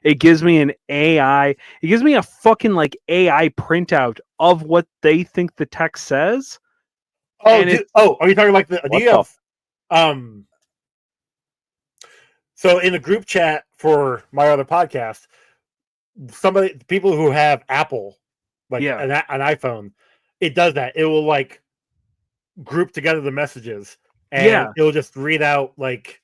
It gives me an AI. It gives me a fucking like AI printout of what they think the text says. Are you talking like the? Do you have So in the group chat for my other podcast, people who have Apple, like an iPhone, it does that. It will like group together the messages, and it will just read out like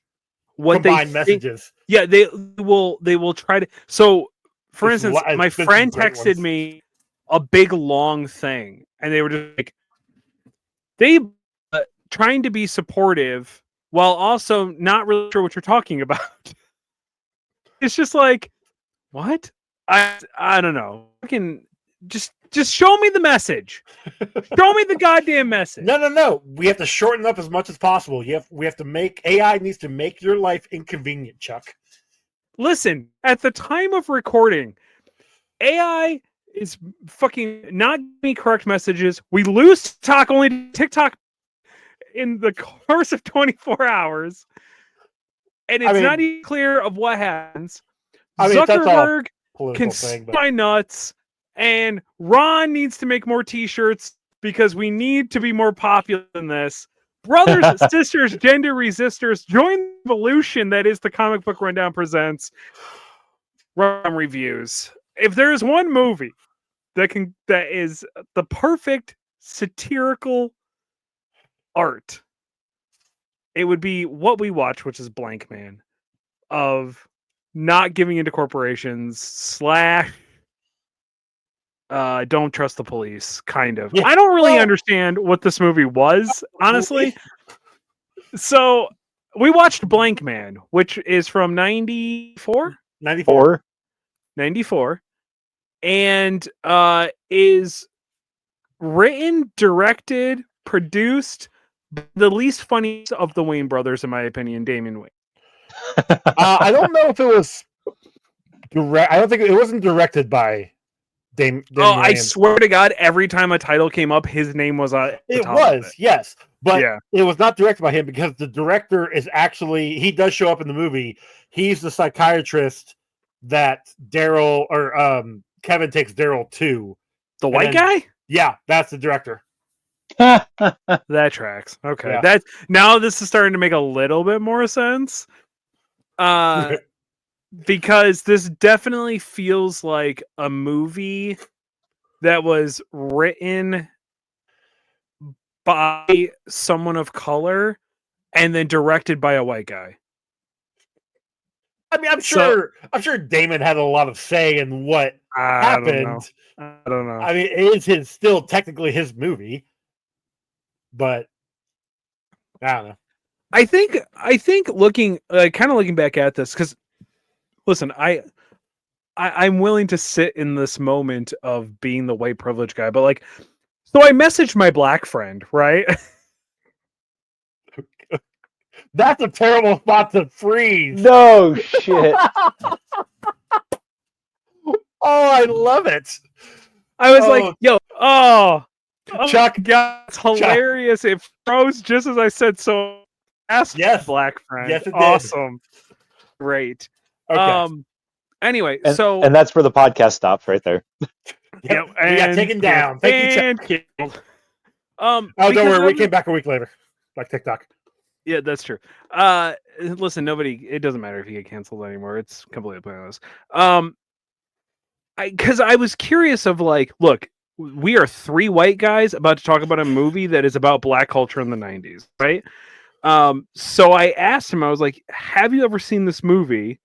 what combined messages. Yeah, they will try to. So, for instance, my friend texted me a big long thing, and they were just like, they trying to be supportive while also not really sure what you're talking about. It's just like, what? I don't know. Fucking just show me the message. Show me the goddamn message. No. We have to shorten up as much as possible. We have to make AI needs to make your life inconvenient, Chuck. Listen, at the time of recording, AI is fucking not giving me correct messages. We lose TikTok in the course of 24 hours. And it's not even clear of what happens. Zuckerberg can suck my nuts, and Ron needs to make more t-shirts because we need to be more popular than this. Brothers, sisters, gender resistors, join the evolution that is the Comic Book Rundown presents Ron Reviews. If there's one movie that is the perfect satirical art, it would be what we watch, which is Blankman, of not giving into corporations / don't trust the police, kind of. Yeah. I don't really understand what this movie was, honestly. So we watched Blankman, which is from 94? 94. And is written, directed, produced the least funniest of the Wayne brothers, in my opinion, Damon Wayne. I don't know if it was direct. I don't think it wasn't directed by Damon. I swear to God, every time a title came up, his name was on it. Was yes, but it was not directed by him because the director is actually he does show up in the movie. He's the psychiatrist that Daryl or Kevin takes Daryl to. The white guy? Yeah, that's the director. That tracks. Okay. Yeah. Now this is starting to make a little bit more sense. Because this definitely feels like a movie that was written by someone of color and then directed by a white guy. I mean, I'm sure Damon had a lot of say in what happened. I don't know. I mean, it is still technically his movie, but I don't know. I think looking back at this, because listen, I'm willing to sit in this moment of being the white privilege guy, but like, so I messaged my black friend, right? That's a terrible spot to freeze. No shit. Oh, I love it. I was like, yo, Chuck, God, it's hilarious. Chuck. It froze just as I said so. Ask black friend. Yes, it awesome. Did. Great. Okay. Anyway, and that's where the podcast stops right there. Yep. We got taken down. Thank you, Chuck. Don't worry. We came back a week later, like TikTok. Yeah, that's true. Listen, it doesn't matter if you get canceled anymore. It's completely pointless. Because I was curious of like, look, we are 3 white guys about to talk about a movie that is about black culture in the 90s, right? So I asked him, I was like, have you ever seen this movie?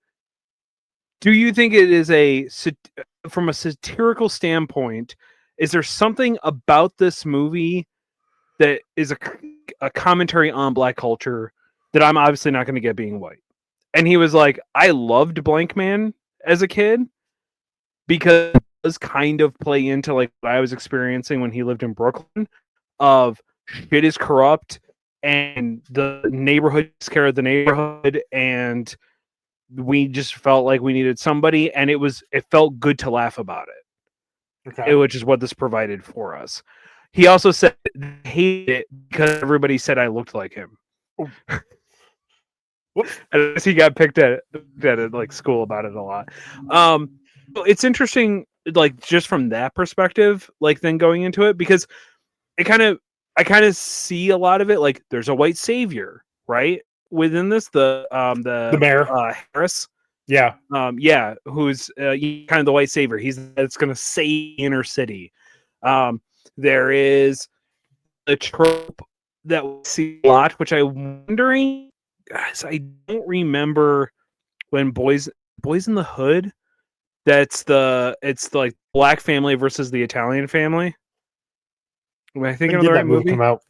Do you think it is from a satirical standpoint, is there something about this movie that is a commentary on black culture that I'm obviously not going to get being white? And he was like, I loved Blankman as a kid because it does kind of play into like what I was experiencing when he lived in Brooklyn of shit is corrupt and the neighborhood takes care of the neighborhood, and we just felt like we needed somebody, and it felt good to laugh about it. Which is what this provided for us. He also said he hated it because everybody said I looked like him. I guess he got picked at like school about it a lot. It's interesting, like just from that perspective, like then going into it, because I kind of see a lot of it. Like there's a white savior, right? Within this, the mayor, Harris, yeah, who's kind of the white savior. That's going to save inner city. There is a trope that we see a lot, which I'm wondering, guys, I don't remember when Boys in the Hood. It's the like black family versus the Italian family. Am I thinking of the right movie? Come out?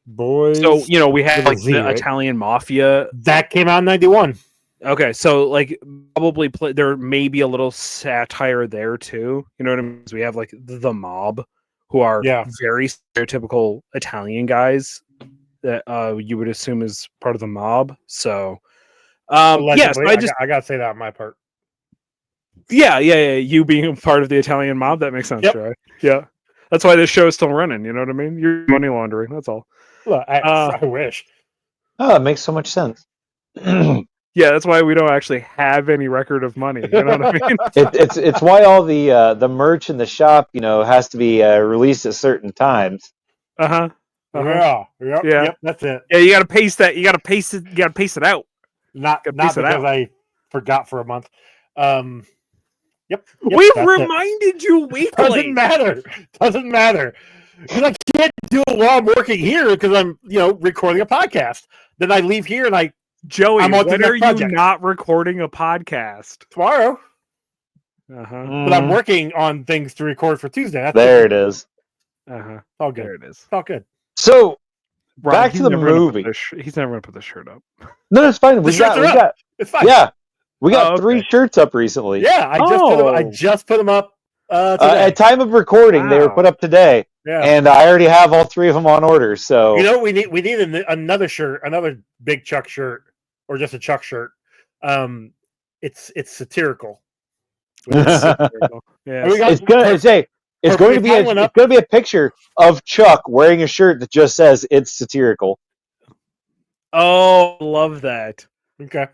Boys. So we had like the right? Italian mafia that came out in '91. Okay, so like probably there may be a little satire there too. You know what I mean? We have like the mob, who are very stereotypical Italian guys that you would assume is part of the mob. So, yes, I gotta say that on my part. Yeah. You being part of the Italian mob, that makes sense, right? Yeah, that's why this show is still running. You know what I mean? You're money laundering. That's all. Well, I wish. Oh, it makes so much sense. Yeah, that's why we don't actually have any record of money. You know what I mean? It's why all the merch in the shop, has to be released at certain times. Yeah. Yep. That's it. Yeah, you got to pace that. You got to pace it. You got to pace it out. Not because I forgot for a month. Yep. We reminded you weekly. Doesn't matter. Because I can't do it while I'm working here because I'm recording a podcast. Then I leave here and Joey, when are you not recording a podcast? Tomorrow. Uh-huh. But I'm working on things to record for Tuesday. There it is. Uh-huh. All good. There it is. All good. So, Ron, back to the movie. He's never going to put the shirt up. No, it's fine. We got. It's fine. Yeah. We got 3 shirts up recently. Yeah, I just put them up today. At time of recording, they were put up today. Yeah. And I already have all 3 of them on order. So we need another shirt, another big Chuck shirt, or just a Chuck shirt. It's satirical. Satirical. Yeah. It's going to be a picture of Chuck wearing a shirt that just says it's satirical. Oh, love that. Okay.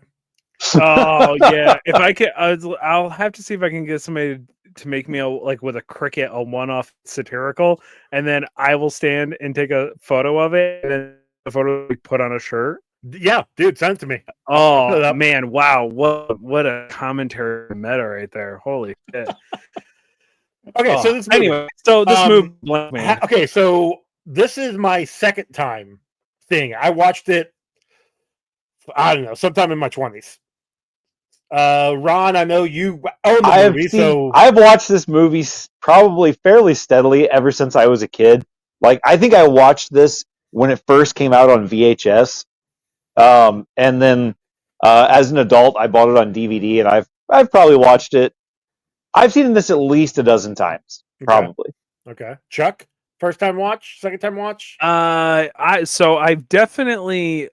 Oh yeah. If I can, I'll have to see if I can get somebody to make me with a cricket a one-off satirical, and then I will stand and take a photo of it, and then the photo will be put on a shirt. Yeah, dude, send it to me. Oh man, wow, what a commentary meta right there. Holy shit. Okay, so this movie. Anyway, so this movie. Blankman. Okay, so this is my second time thing. I watched it. I don't know, sometime in my 20s. Ron, I know you own the movie, I've watched this movie probably fairly steadily ever since I was a kid. Like, I think I watched this when it first came out on VHS, and then as an adult, I bought it on DVD, and I've probably watched it. I've seen this at least a dozen times, probably. Okay, Chuck, first time watch, second time watch. I've definitely.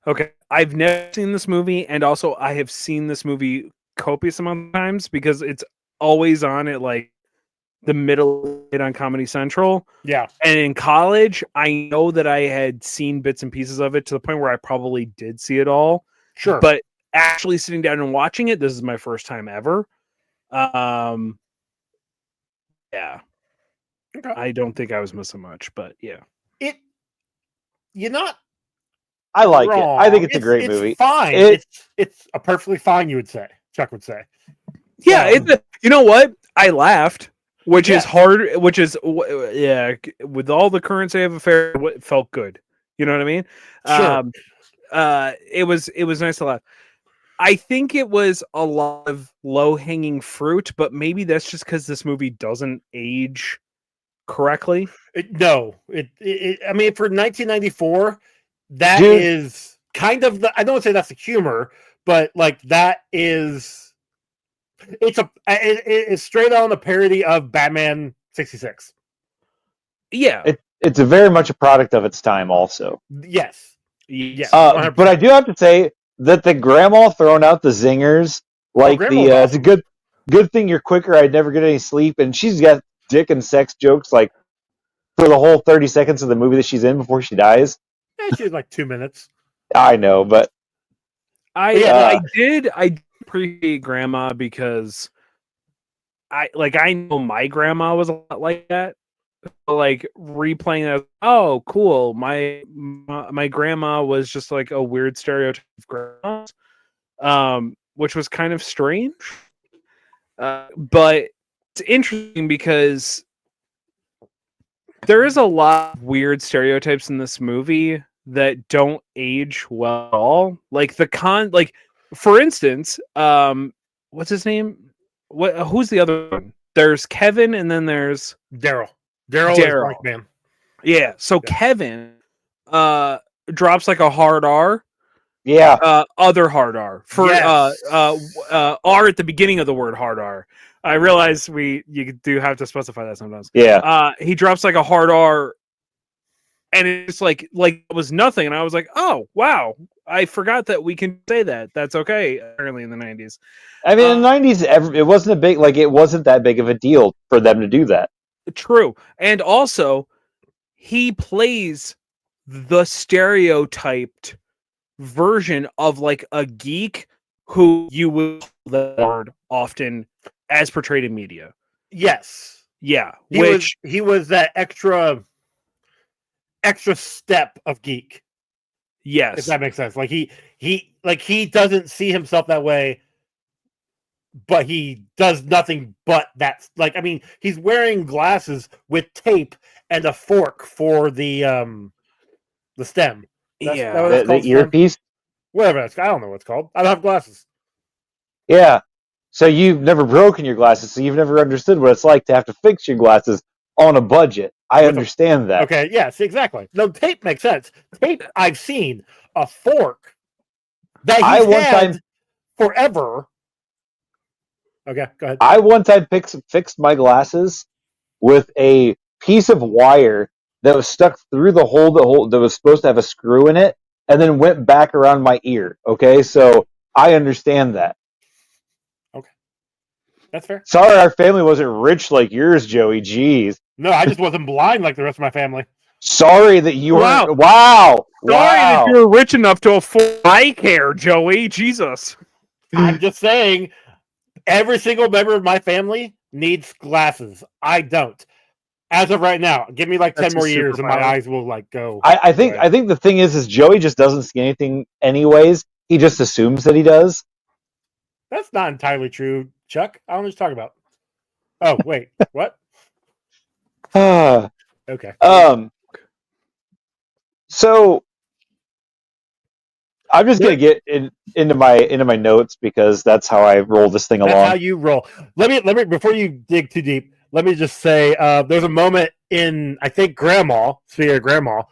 Okay, I've never seen this movie, and also I have seen this movie copious amount of times because it's always on at like the middle on Comedy Central. Yeah. And in college, I know that I had seen bits and pieces of it to the point where I probably did see it all. Sure. But actually sitting down and watching it, this is my first time ever. Yeah. Okay. I don't think I was missing much, but yeah. I like it. I think it's a great movie. Fine. It's a perfectly fine, Chuck would say. Yeah, you know what? I laughed, which is hard, with all the current state of affairs, it felt good. You know what I mean? Sure. It was nice to laugh. I think it was a lot of low-hanging fruit, but maybe that's just because this movie doesn't age correctly. I mean, for 1994, that is kind of I don't want to say that's the humor, but like that is it's straight on a parody of Batman 66. Yeah, it's a very much a product of its time, also. Yes. But I do have to say that the grandma throwing out the zingers, like awesome. It's a good thing you're quicker. I'd never get any sleep, and she's got dick and sex jokes like for the whole 30 seconds of the movie that she's in before she dies. She was like 2 minutes. I know, but I did appreciate Grandma because I know my grandma was a lot like that. Like replaying that, oh cool, my grandma was just like a weird stereotype of grandma, which was kind of strange, but it's interesting because there is a lot of weird stereotypes in this movie that don't age well at all. Like for instance, what's his name, who's the other one? There's Kevin and then there's Daryl is Blankman. Yeah, so Kevin drops like a hard R. yeah, Other hard R for Yes. R at the beginning of the word hard R. I realize you do have to specify that sometimes. yeah. He drops like a hard R, and it's like it was nothing, and I was like, oh wow, I forgot that we can say that. That's okay. Early in the 90s. I mean, in the 90s, it wasn't it wasn't that big of a deal for them to do that. True, and also he plays the stereotyped version of like a geek who you would call the word often as portrayed in media. Yes. Yeah. He was that extra step of geek. Yes. If that makes sense. Like he doesn't see himself that way, but he does nothing but that. Like, I mean, he's wearing glasses with tape and a fork for the stem. The earpiece. Whatever that's, I don't know what it's called. I don't have glasses. Yeah. So you've never broken your glasses, so you've never understood what it's like to have to fix your glasses on a budget. I understand that. Okay, yes, exactly. No, tape makes sense. Tape I've seen. A fork that he's had forever. Okay, go ahead. I one time fixed my glasses with a piece of wire that was stuck through the hole that was supposed to have a screw in it, and then went back around my ear. Okay, so I understand that. Okay, that's fair. Sorry, our family wasn't rich like yours, Joey. Jeez. No, I just wasn't blind like the rest of my family. Sorry that you were. Wow. Sorry that you were rich enough to afford eye care, Joey. Jesus. I'm just saying, every single member of my family needs glasses. I don't. As of right now, give me like 10 more years and my eyes will like go. I think the thing is Joey just doesn't see anything anyways. He just assumes that he does. That's not entirely true, Chuck. I don't know what you're talking about. Oh, wait. What? Okay. So I'm just gonna get into my notes because that's how I roll this thing along. That's how you roll. Let me before you dig too deep. Let me just say, there's a moment in, I think, Grandma, speaking of Grandma,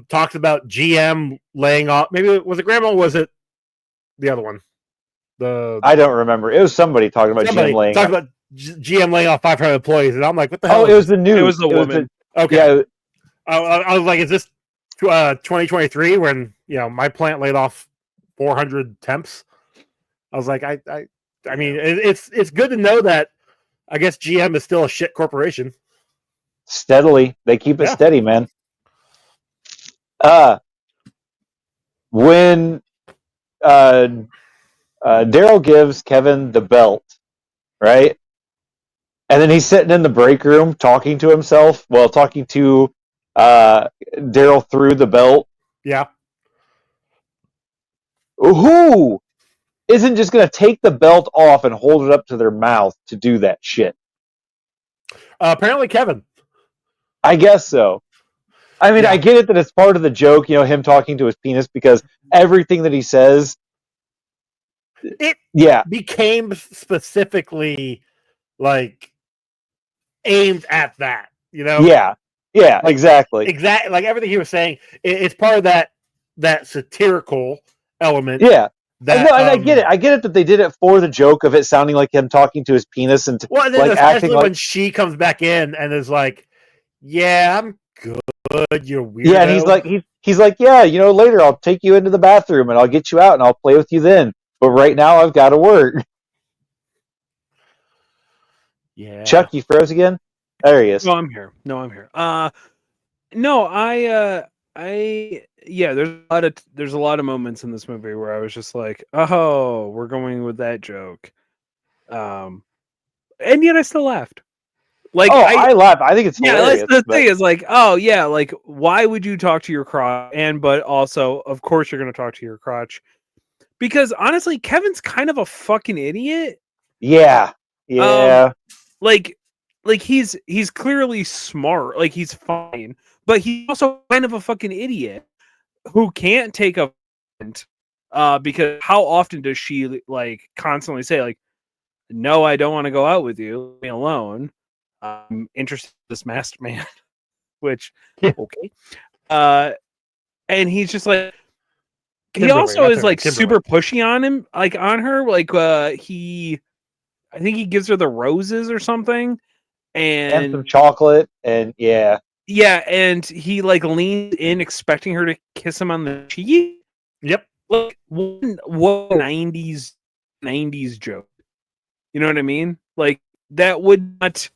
talks about GM laying off. Maybe was it Grandma? Or was it the other one? I don't remember. It was somebody talking about GM laying off. About GM laying off 500 employees, and I'm like, what the hell? Oh, it was the news. It was the woman. Okay. Yeah. I was like, is this 2023 when my plant laid off 400 temps? I was like, I mean, it's good to know that. I guess GM is still a shit corporation. Steadily, they keep it steady, man. When Daryl gives Kevin the belt, right? And then he's sitting in the break room talking to himself, talking to Daryl through the belt. Yeah. Who isn't just going to take the belt off and hold it up to their mouth to do that shit? Apparently Kevin. I guess so. I mean, I get it that it's part of the joke, him talking to his penis, because everything that he says, it became specifically like aimed at that, Yeah, like, exactly. Like everything he was saying, it's part of that satirical element. Yeah. And I get it. I get it that they did it for the joke of it sounding like him talking to his penis and and then especially when she comes back in and is like, "Yeah, I'm good. You're weird." Yeah, and he's like, "Yeah, later I'll take you into the bathroom and I'll get you out and I'll play with you then. But right now I've got to work." Yeah. Chuck, you froze again? There he is. No, I'm here. No, I there's a lot of moments in this movie where I was just like, oh, we're going with that joke, and yet I still laughed. Like, I laugh. I think it's hilarious. That's the thing is like, oh yeah, like why would you talk to your crotch? But also, of course, you're going to talk to your crotch because honestly, Kevin's kind of a fucking idiot. Yeah, yeah. Like he's clearly smart, like he's fine, but he's also kind of a fucking idiot who can't take a because how often does she like constantly say like, no, I don't want to go out with you, leave me alone. I'm interested in this masked man, which okay. And he's just like he also is like super pushy on him, like on her, like I think he gives her the roses or something. And some chocolate, and yeah, and he like leans in, expecting her to kiss him on the cheek. Yep, like what 90s joke. You know what I mean? Like that would not.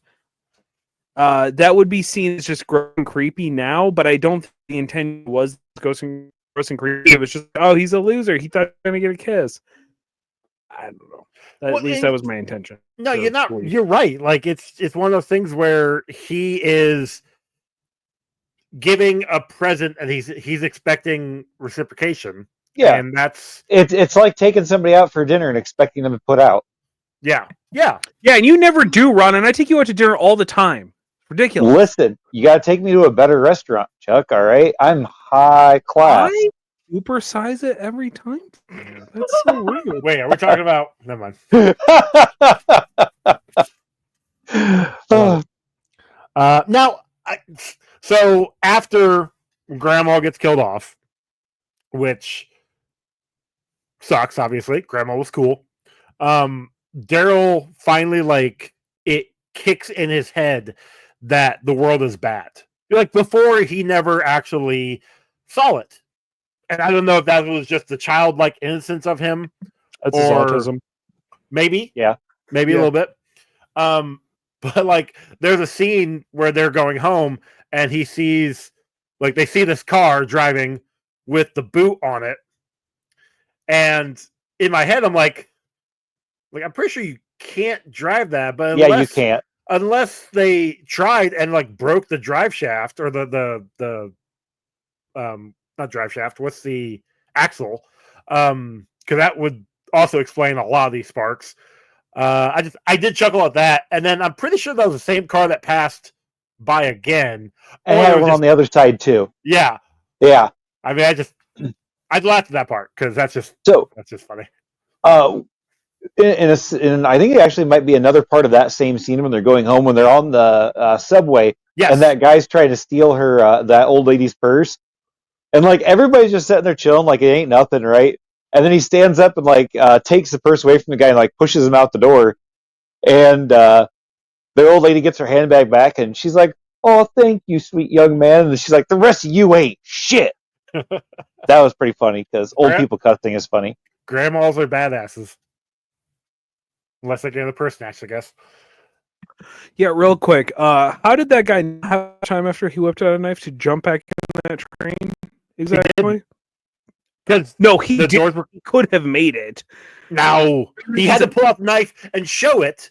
That would be seen as just gross and creepy now, but I don't think the intention was gross and creepy. It was just, oh, he's a loser. He thought he was gonna get a kiss. I don't know. At least that was my intention. No, you're not. You're right. Like it's one of those things where he is giving a present and he's expecting reciprocation. Yeah, and that's it's like taking somebody out for dinner and expecting them to put out. Yeah. And you never do, Ron. And I take you out to dinner all the time. Ridiculous. Listen, you got to take me to a better restaurant, Chuck. All right, I'm high class. I supersize it every time. That's so weird. Wait, are we talking about? Never mind. Now, so after Grandma gets killed off, which sucks. Obviously, Grandma was cool. Daryl finally it kicks in his head that the world is bad. Like before, he never actually saw it, and I don't know if that was just the childlike innocence of him. That's his autism. Maybe, maybe a little bit. But like, there's a scene where they're going home, and he sees, like, they see this car driving with the boot on it, and in my head, I'm like I'm pretty sure you can't drive that, but you can't. Unless they tried and like broke the drive shaft or the not drive shaft, what's the axle? Because that would also explain a lot of these sparks. I did chuckle at that, and then I'm pretty sure that was the same car that passed by again. And had one on the other side too. Yeah. I mean, I laughed at that part because that's just funny. And I think it actually might be another part of that same scene when they're going home, when they're on the subway, and that guy's trying to steal her that old lady's purse, and like everybody's just sitting there chilling like it ain't nothing, right? And then he stands up and like takes the purse away from the guy and like pushes him out the door, and the old lady gets her handbag back and she's like, "Oh, thank you, sweet young man," and she's like, "The rest of you ain't shit." That was pretty funny because old people cussing is funny. Grandmas are badasses. Unless they get the purse snatched, I guess. Yeah, real quick. How did that guy have time after he whipped out a knife to jump back in that train? Exactly. Because he could have made it. No, he had to pull out the knife and show it.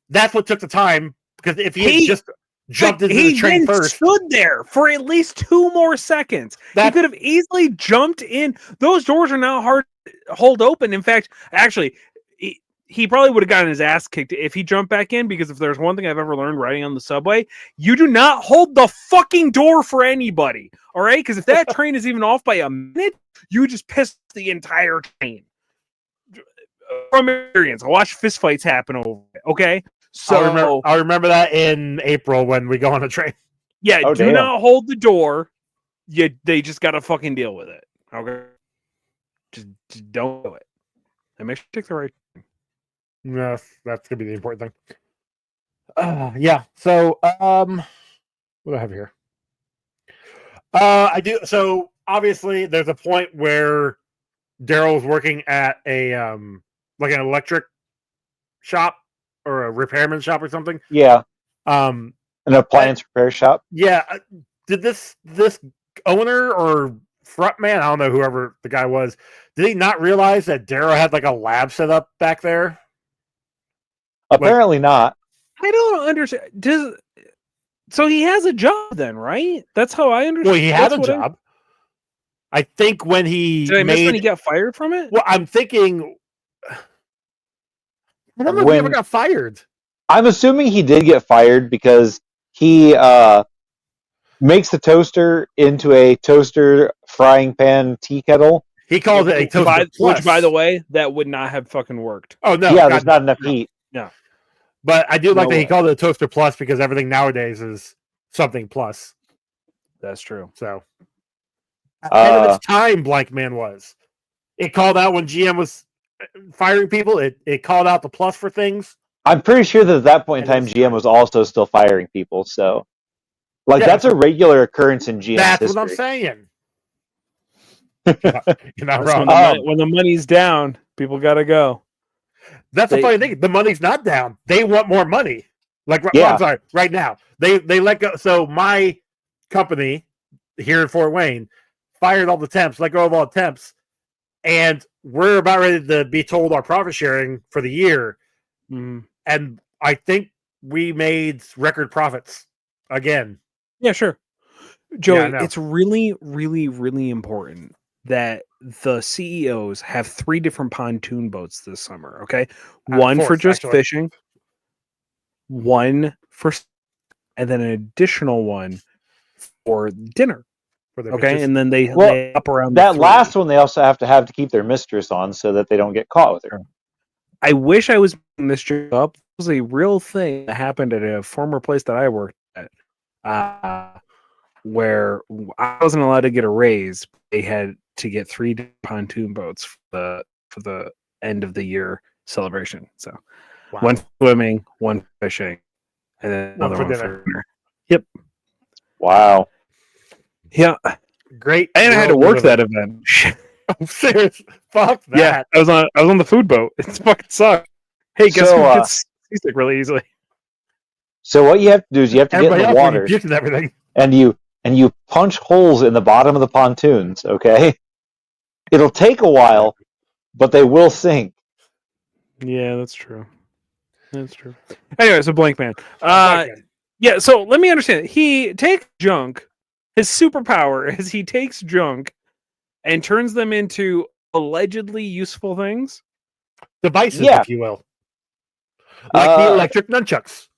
That's what took the time. Because if he had just jumped into the train first, stood there for at least 2 more seconds. He could have easily jumped in. Those doors are now hard to hold open. In fact, actually, he probably would have gotten his ass kicked if he jumped back in, because if there's one thing I've ever learned riding on the subway, you do not hold the fucking door for anybody. All right? Because if that train is even off by a minute, you just piss the entire train. From experience, I watched fistfights happen over it. Okay? So I'll remember that in April when we go on a train. Yeah, do not hold the door. They just got to fucking deal with it. Okay? Just don't do it. And make sure you take the right. No, that's gonna be the important thing. Yeah. So, what do I have here? I do. So obviously, there's a point where Daryl's working at a like an electric shop or a repairman shop or something. Yeah. An appliance repair shop. Yeah. Did this owner or front man, I don't know, whoever the guy was, did he not realize that Darrow had like a lab set up back there? Apparently not. I don't understand. So he has a job then, right? That's how I understand. Well, he had a job. I think when he miss when he got fired from it? Well, I'm thinking. I don't know if he ever got fired. I'm assuming he did get fired because he makes the toaster into a toaster frying pan tea kettle. He calls it a toaster plus. Which, by the way, that would not have fucking worked. Oh, no. Yeah, there's not enough heat. No. But I do like that he called it a toaster plus because everything nowadays is something plus. That's true. So, ahead of its time, Blankman was. It called out when GM was firing people. It called out the plus for things. I'm pretty sure that at that point in time, GM was also still firing people. So, that's a regular occurrence in GM. That's history. what I'm saying. You're not wrong. When the money's down, people got to go. That's the funny thing. The money's not down. They want more money. I'm sorry. Right now, they let go. So my company here in Fort Wayne fired all the temps, let go of all the temps, and we're about ready to be told our profit sharing for the year. Mm-hmm. And I think we made record profits again. Yeah, sure. Joey, it's really, really, really important that the CEOs have 3 different pontoon boats this summer, okay? One for just fishing, one for, and then an additional one for dinner. Okay, and then they up around that last one. They also have to keep their mistress on so that they don't get caught with her. I wish I was making this job up. It was a real thing that happened at a former place that I worked at, where I wasn't allowed to get a raise. They had to get 3 pontoon boats for the end of the year celebration. So, one swimming, one fishing, and then another one for dinner. Yep. Wow. Yeah. Great. And I had to work that event. I'm serious. Fuck that. Yeah, I was on the food boat. It's fucking sucked. Hey, guess who gets seasick really easily? So what you have to do is you have to get in the water and everything, and you punch holes in the bottom of the pontoons. Okay, it'll take a while, but they will sink. Yeah, that's true. That's true. Anyway, so Blankman. Yeah. So let me understand. He takes junk. His superpower is he takes junk and turns them into allegedly useful things, devices, if you will, like the electric nunchucks.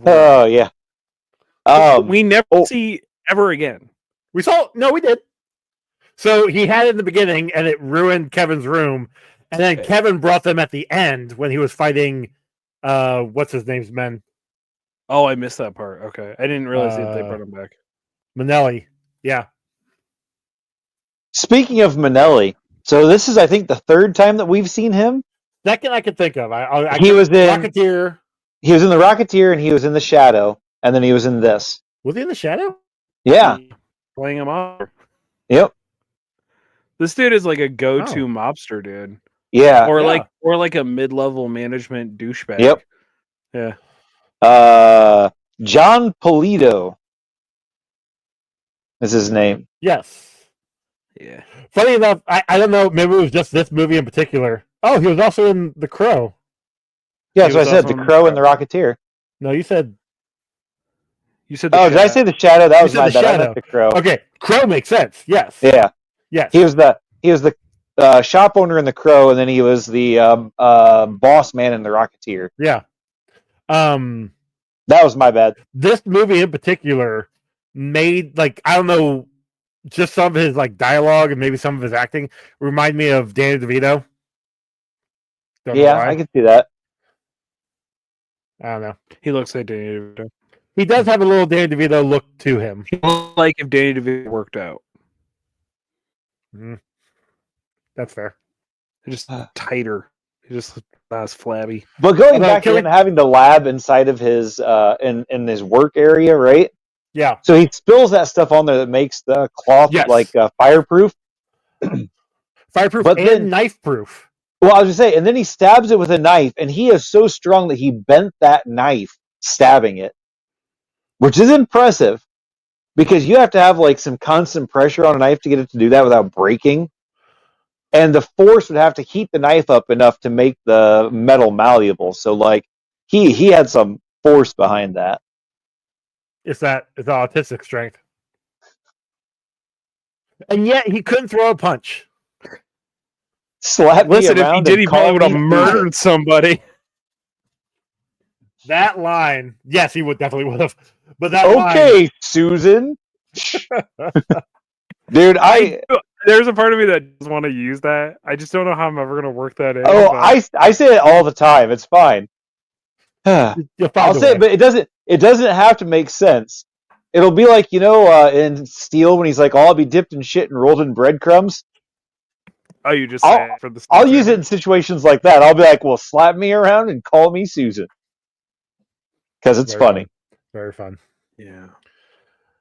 Oh yeah. We never see ever again. We did. So he had it in the beginning, and it ruined Kevin's room, and then Kevin brought them at the end when he was fighting. What's his name's men? Oh, I missed that part. Okay, I didn't realize that they brought him back. Manelli, yeah. Speaking of Manelli, so this is, I think, the 3rd time that we've seen him. Second, I can think of. He was in Rocketeer. He was in the Rocketeer, and he was in the Shadow, and then he was in this. Was he in the Shadow? Yeah, playing him off. Yep. This dude is like a go-to mobster dude. Yeah, or like a mid-level management douchebag. Yep. Yeah. John Polito is his name. Yes. Yeah. Funny enough, I don't know. Maybe it was just this movie in particular. Oh, he was also in The Crow. Yeah, that's what I said. The Crow and the Rocketeer. No, you said. Did I say the Shadow? That was my bad. I meant the Crow. Okay, Crow makes sense. Yes. Yeah. Yes. He was the shop owner in the Crow, and then he was the boss man in the Rocketeer. Yeah. That was my bad. This movie in particular made, I don't know, just some of his dialogue and maybe some of his acting remind me of Danny DeVito. I can see that. I don't know. He looks like Danny DeVito. He does have a little Danny DeVito look to him. Like if Danny DeVito worked out. That's fair. They're just tighter. He just not as flabby. But going back to him having the lab inside of his in his work area, right? Yeah. So he spills that stuff on there that makes the cloth fireproof. Fireproof and knife proof. Well, I was just saying, and then he stabs it with a knife, and he is so strong that he bent that knife stabbing it, which is impressive. because you have to have like some constant pressure on a knife to get it to do that without breaking. And the force would have to heat the knife up enough to make the metal malleable. So like he had some force behind that. It's autistic strength. And yet he couldn't throw a punch. Slap Listen, me around if he did, he probably would have murdered somebody. That line, yes, he definitely would have. But that okay, line... Susan. Dude, there's a part of me that does want to use that. I just don't know how I'm ever going to work that in. Oh, but... I say it all the time. It's fine. I'll say it, but it doesn't have to make sense. It'll be like, in Steel when he's like, I'll be dipped in shit and rolled in breadcrumbs. Oh, you just say it for the... I'll use it in situations like that. I'll be like, well, slap me around and call me Susan. Because it's funny. Very fun. Yeah.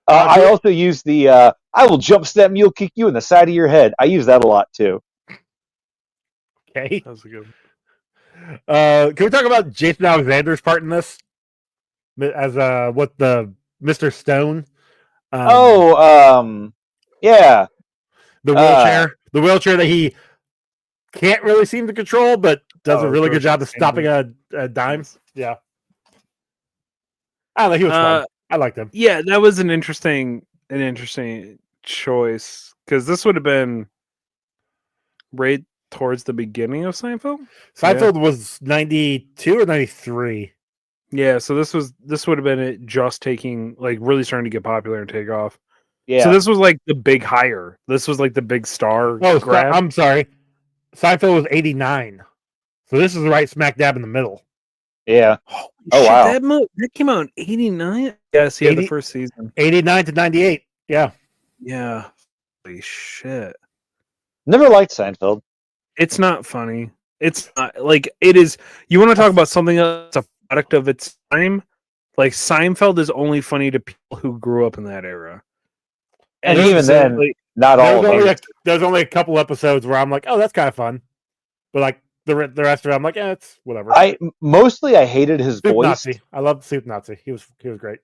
I also use the, I will jump step mule kick you in the side of your head. I use that a lot, too. Okay. That was a good one. Can we talk about Jason Alexander's part in this? As, the Mr. Stone? Yeah. The wheelchair. The wheelchair that he can't really seem to control, but does a really good job of stopping a dime. Yeah. I don't know, he was fun. I liked him. Yeah, that was an interesting choice, because this would have been right towards the beginning of Seinfeld. Seinfeld was 92 or 93. Yeah, so this would have been it just taking, like, really starting to get popular and take off. Yeah. So this was like the big hire. This was like the big star grab. I'm sorry. Seinfeld was 89. So this is right smack dab in the middle. Yeah. Oh, wow. That came out in 89? Yes, he had the first season. 89 to 98. Yeah. Yeah. Holy shit. Never liked Seinfeld. It's not funny. It's not, like, it is. You want to talk about something that's a product of its time? Like, Seinfeld is only funny to people who grew up in that era. And even then, not all of them. There's only a couple episodes where I'm like, oh, that's kind of fun. But, like, the rest of it, I'm like, it's whatever. I hated his voice. Nazi. I love Soup Nazi. He was great.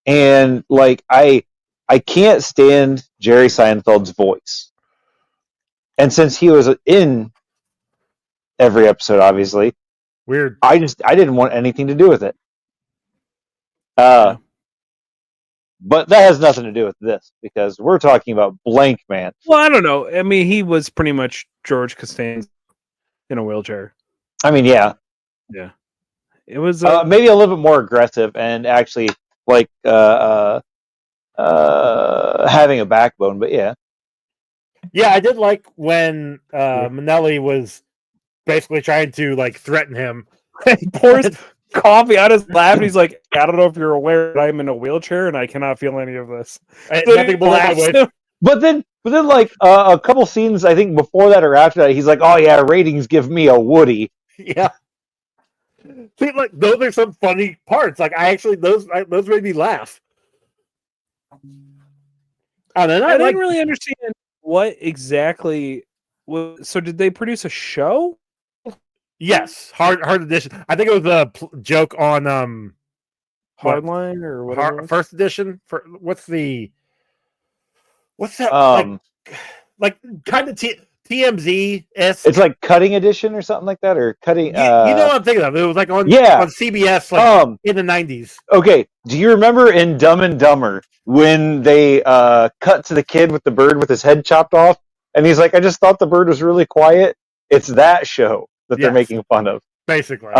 And, like, I can't stand Jerry Seinfeld's voice. And since he was in every episode, obviously, weird. I didn't want anything to do with it. But that has nothing to do with this, because we're talking about Blankman. Well, I don't know. I mean, he was pretty much George Costanza in a wheelchair. I mean, yeah. Yeah. It was maybe a little bit more aggressive and actually, like, having a backbone, but yeah. Yeah, I did like when Minnelli was basically trying to, like, threaten him. He pours coffee out his lap, and he's like, I don't know if you're aware that I'm in a wheelchair and I cannot feel any of this. But then, like, a couple scenes, I think, before that or after that, he's like, oh yeah, ratings give me a Woody. Yeah. See, like, those are some funny parts. Like, those made me laugh. I didn't really understand what exactly. So did they produce a show? Yes, hard edition. I think it was a joke on Hardline or whatever. First edition. What's that? Like kind of TMZ. It's like Cutting Edition or something like that, or Cutting. You know what I'm thinking of? It was like on CBS, like in the 90s. Okay, do you remember in Dumb and Dumber when they cut to the kid with the bird with his head chopped off, and he's like, "I just thought the bird was really quiet." It's that show that they're making fun of, basically.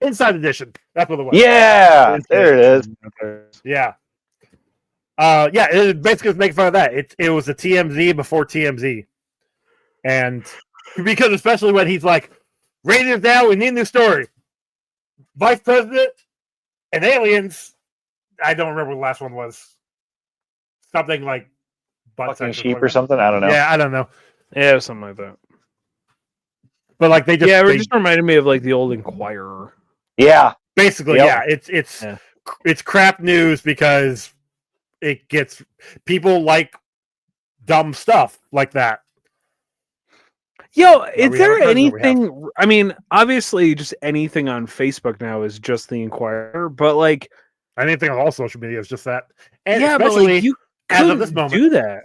Inside Edition. That's what it was. Yeah, there it is. Yeah. It basically was making fun of that. It was a TMZ before TMZ. And because especially when he's like, ratings down, we need a new story. Vice President and aliens. I don't remember what the last one was. Something like fucking sheep or something. I don't know. Yeah, I don't know. Yeah, it was something like that. But like it just reminded me of like the old Inquirer. Yeah, basically, yeah. It's crap news because it gets people like dumb stuff like that. Yo, is there anything? I mean, obviously, just anything on Facebook now is just the Inquirer, but like, Anything on all social media is just that. And yeah, but like you as of this couldn't moment, do that.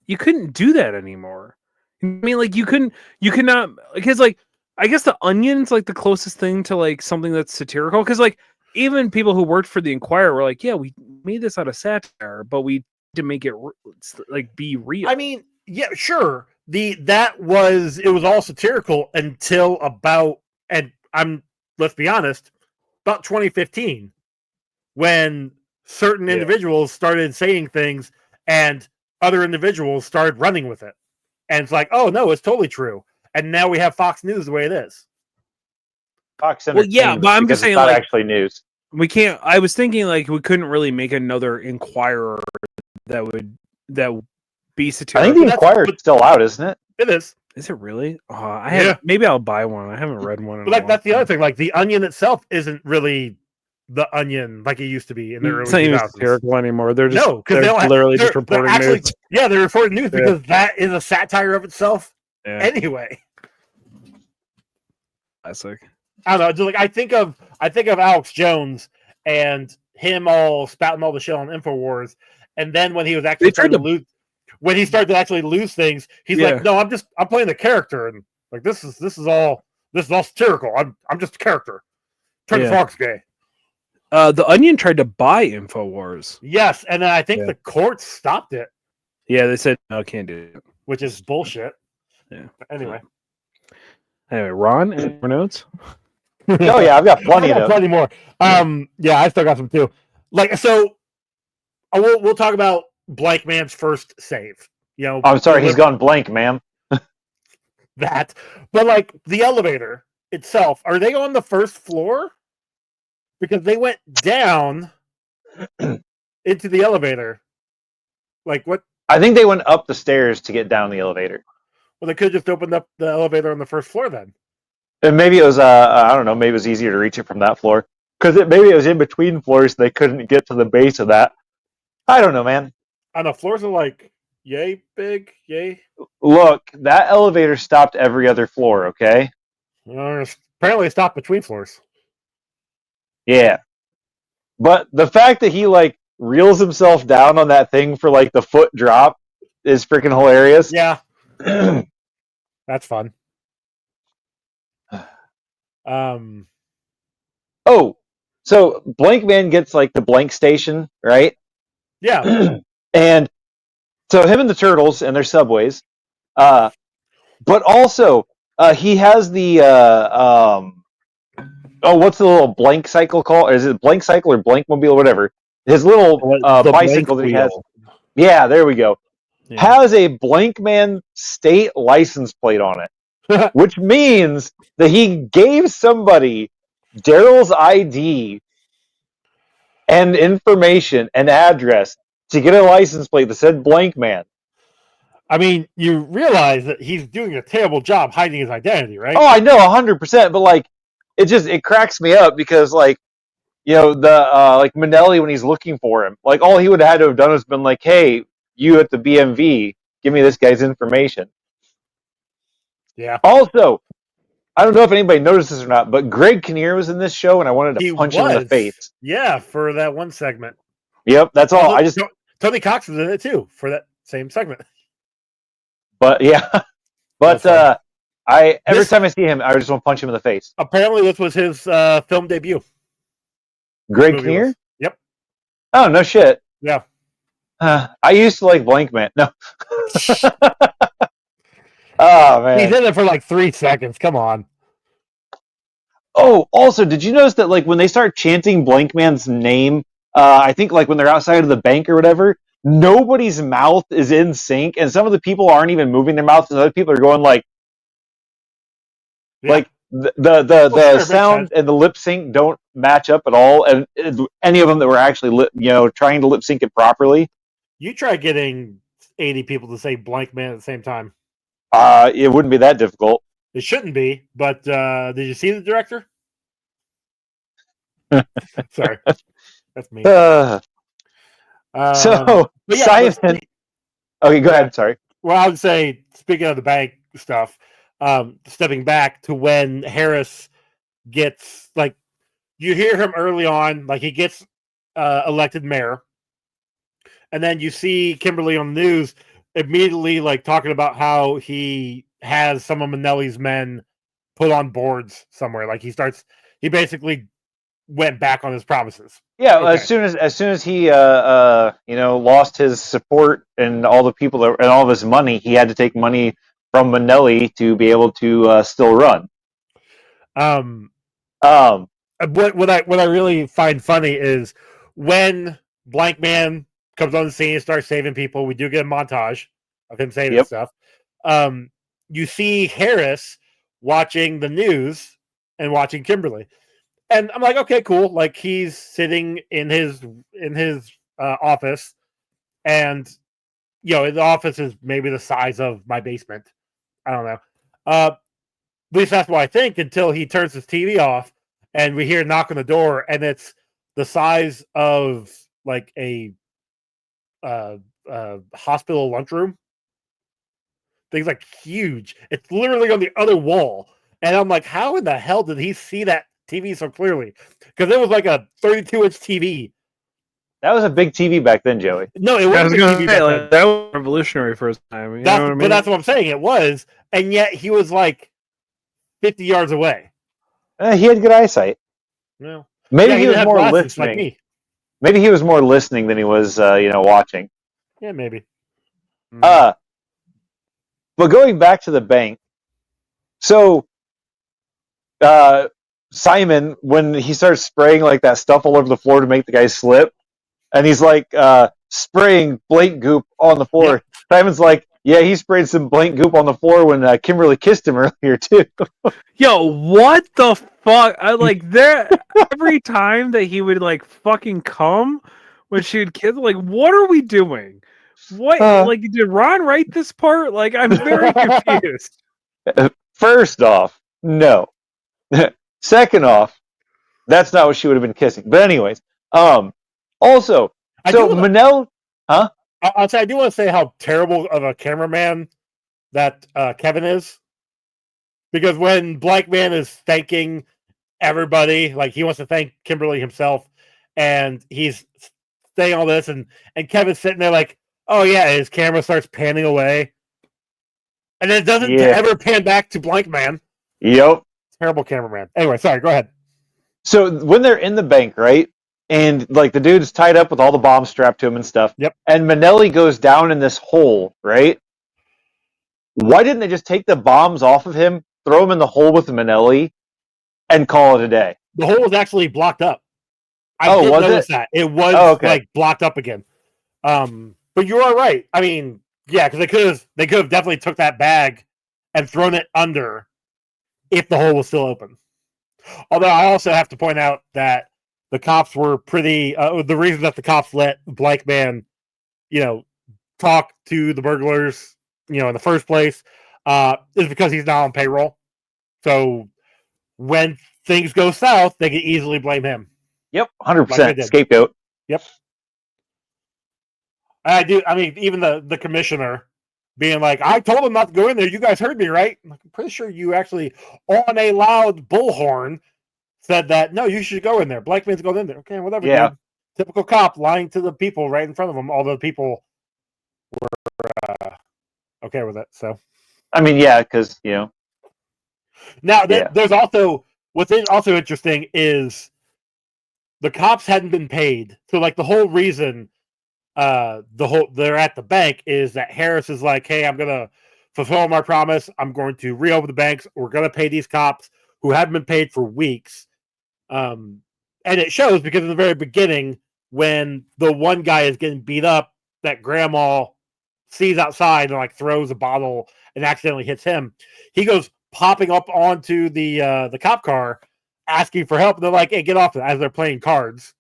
You couldn't do that anymore. I mean, like you could not, because like I guess the Onion's like the closest thing to like something that's satirical, because like even people who worked for the Inquirer were like, yeah, we made this out of satire, but we to make it like be real. I mean, yeah, sure. It was all satirical until about, and let's be honest, about 2015, when certain individuals started saying things and other individuals started running with it. And it's like, oh no, it's totally true. And now we have Fox News the way it is. Fox Entertainment, but I'm just saying, it's not like, actually news. We can't. I was thinking like we couldn't really make another Inquirer that would be satirical. I think the Inquirer is still out, isn't it? It is. Is it really? Maybe I'll buy one. I haven't read one. But like that's the other thing. Like the Onion itself isn't really the Onion like it used to be in the early 2000s. It's not even satirical anymore. They're just just reporting news. Yeah, they're reporting news because that is a satire of itself. Yeah. Anyway, classic. I don't know. Just like I think of Alex Jones and him all spouting all the shit on InfoWars, and then when he was actually starting to lose, when he started to actually lose things, he's like, "No, I'm playing the character, and like this is all satirical. I'm just a character. Turn Fox gay." The Onion tried to buy InfoWars. Yes, and then I think the courts stopped it. Yeah, they said no, can't do it, which is bullshit. Yeah. Anyway, Ron, any more notes? Oh yeah, I've got plenty more. Yeah, I still got some too. Like, so we'll talk about Blankman's first save. You know, I'm sorry, he's gone blank, ma'am. That, but like the elevator itself, are they on the first floor? Because they went down into the elevator. Like what? I think they went up the stairs to get down the elevator. Well, they could have just opened up the elevator on the first floor then. And maybe it was, I don't know, maybe it was easier to reach it from that floor. Because maybe it was in between floors, they couldn't get to the base of that. I don't know, man. I know, floors are like, yay big, yay. Look, that elevator stopped every other floor, okay? Apparently it stopped between floors. Yeah. But the fact that he, like, reels himself down on that thing for, like, the foot drop is freaking hilarious. Yeah. That's fun. Oh, so Blankman gets like the blank station, right? Yeah. And so him and the turtles and their subways, but also he has the what's the little blank cycle called? Is it blank cycle or Blankmobile or whatever? His little bicycle that he has. Yeah, there we go. Yeah. Has a Blankman state license plate on it, which means that he gave somebody Daryl's ID and information and address to get a license plate that said Blankman. I mean, you realize that he's doing a terrible job hiding his identity, right? Oh, I know, 100%. But like, it cracks me up because like, you know, like Manelli when he's looking for him, like all he would have had to have done is been like, hey, you at the BMV, give me this guy's information. Yeah. Also, I don't know if anybody noticed this or not, but Greg Kinnear was in this show, and I wanted to punch him in the face. Yeah, for that one segment. Yep, that's all. Tony Cox was in it too for that same segment. But yeah, but every time I see him, I just want to punch him in the face. Apparently, this was his film debut. Greg Kinnear? Yep. Oh no shit. Yeah. I used to like Blankman. No. Oh man, he's in it for like 3 seconds. Come on. Oh, also, did you notice that like when they start chanting Blankman's name, I think like when they're outside of the bank or whatever, nobody's mouth is in sync, and some of the people aren't even moving their mouths, and other people are going like the sound and the lip sync don't match up at all, and any of them that were actually trying to lip sync it properly. You try getting 80 people to say Blankman at the same time. It wouldn't be that difficult. It shouldn't be, but did you see the director? Sorry, that's me. So Simon. Okay, go ahead. Sorry. Well, I would say, speaking of the bank stuff, stepping back to when Harris gets like, you hear him early on, like he gets elected mayor. And then you see Kimberly on the news immediately like talking about how he has some of Minnelli's men put on boards somewhere. Like he basically went back on his promises. Yeah, okay. as soon as he lost his support and all the people and all of his money, he had to take money from Minnelli to be able to still run. What I really find funny is when Blankman comes on the scene and starts saving people, we do get a montage of him saving stuff. You see Harris watching the news and watching Kimberly. And I'm like, okay, cool. Like he's sitting in his office, and the office is maybe the size of my basement. I don't know. At least that's what I think until he turns his TV off, and we hear a knock on the door, and it's the size of like a hospital lunchroom. Things like huge. It's literally on the other wall, and I'm like, how in the hell did he see that TV so clearly? Because it was like a 32-inch TV. That was a big TV back then, Joey. No, it wasn't a TV back then. That was revolutionary for his time. You know what I mean? But that's what I'm saying. It was, and yet he was like 50 yards away. He had good eyesight. No, maybe he was more listening. Like me. Maybe he was more listening than he was, watching. Yeah, maybe. But going back to the bank, so Simon, when he starts spraying like that stuff all over the floor to make the guy slip, and he's like spraying blank goop on the floor. Yep. Simon's like, yeah, he sprayed some blank goop on the floor when Kimberly kissed him earlier too. Yo, what the fuck? I like there every time that he would like fucking come when she would kiss. Like, what are we doing? What like did Ron write this part? Like, I'm very confused. First off, no. Second off, that's not what she would have been kissing. But anyways, also, so Manel, huh? I'll say I do want to say how terrible of a cameraman that Kevin is, because when Blankman is thanking everybody, like he wants to thank Kimberly himself, and he's saying all this, and Kevin's sitting there like, oh yeah, his camera starts panning away, and it doesn't ever pan back to Blankman. Yep, terrible cameraman. Anyway, sorry, go ahead. So when they're in the bank, right? And like the dude's tied up with all the bombs strapped to him and stuff. Yep. And Minnelli goes down in this hole, right? Why didn't they just take the bombs off of him, throw him in the hole with Minnelli, and call it a day? The hole was actually blocked up. I did notice that. It was like blocked up again. But you are right. I mean, yeah, because they could have definitely took that bag and thrown it under if the hole was still open. Although I also have to point out that the cops were pretty. The reason that the cops let Blankman, talk to the burglars, in the first place, is because he's not on payroll. So when things go south, they can easily blame him. Yep, 100% scapegoat. Yep. I do. I mean, even the commissioner being like, I told him not to go in there. You guys heard me, right? I'm pretty sure you actually, on a loud bullhorn, said that, no, you should go in there. Blankman's going in there. Okay, whatever. Yeah. Dude. Typical cop lying to the people right in front of him. All the people were okay with it. So, I mean, yeah, because, Now, there's also, what's also interesting is the cops hadn't been paid. So, like, the whole reason they're at the bank is that Harris is like, hey, I'm gonna fulfill my promise. I'm going to reopen the banks. We're gonna pay these cops who haven't been paid for weeks. And it shows because in the very beginning, when the one guy is getting beat up, that grandma sees outside and like throws a bottle and accidentally hits him. He goes popping up onto the cop car, asking for help. And they're like, hey, get off it, as they're playing cards.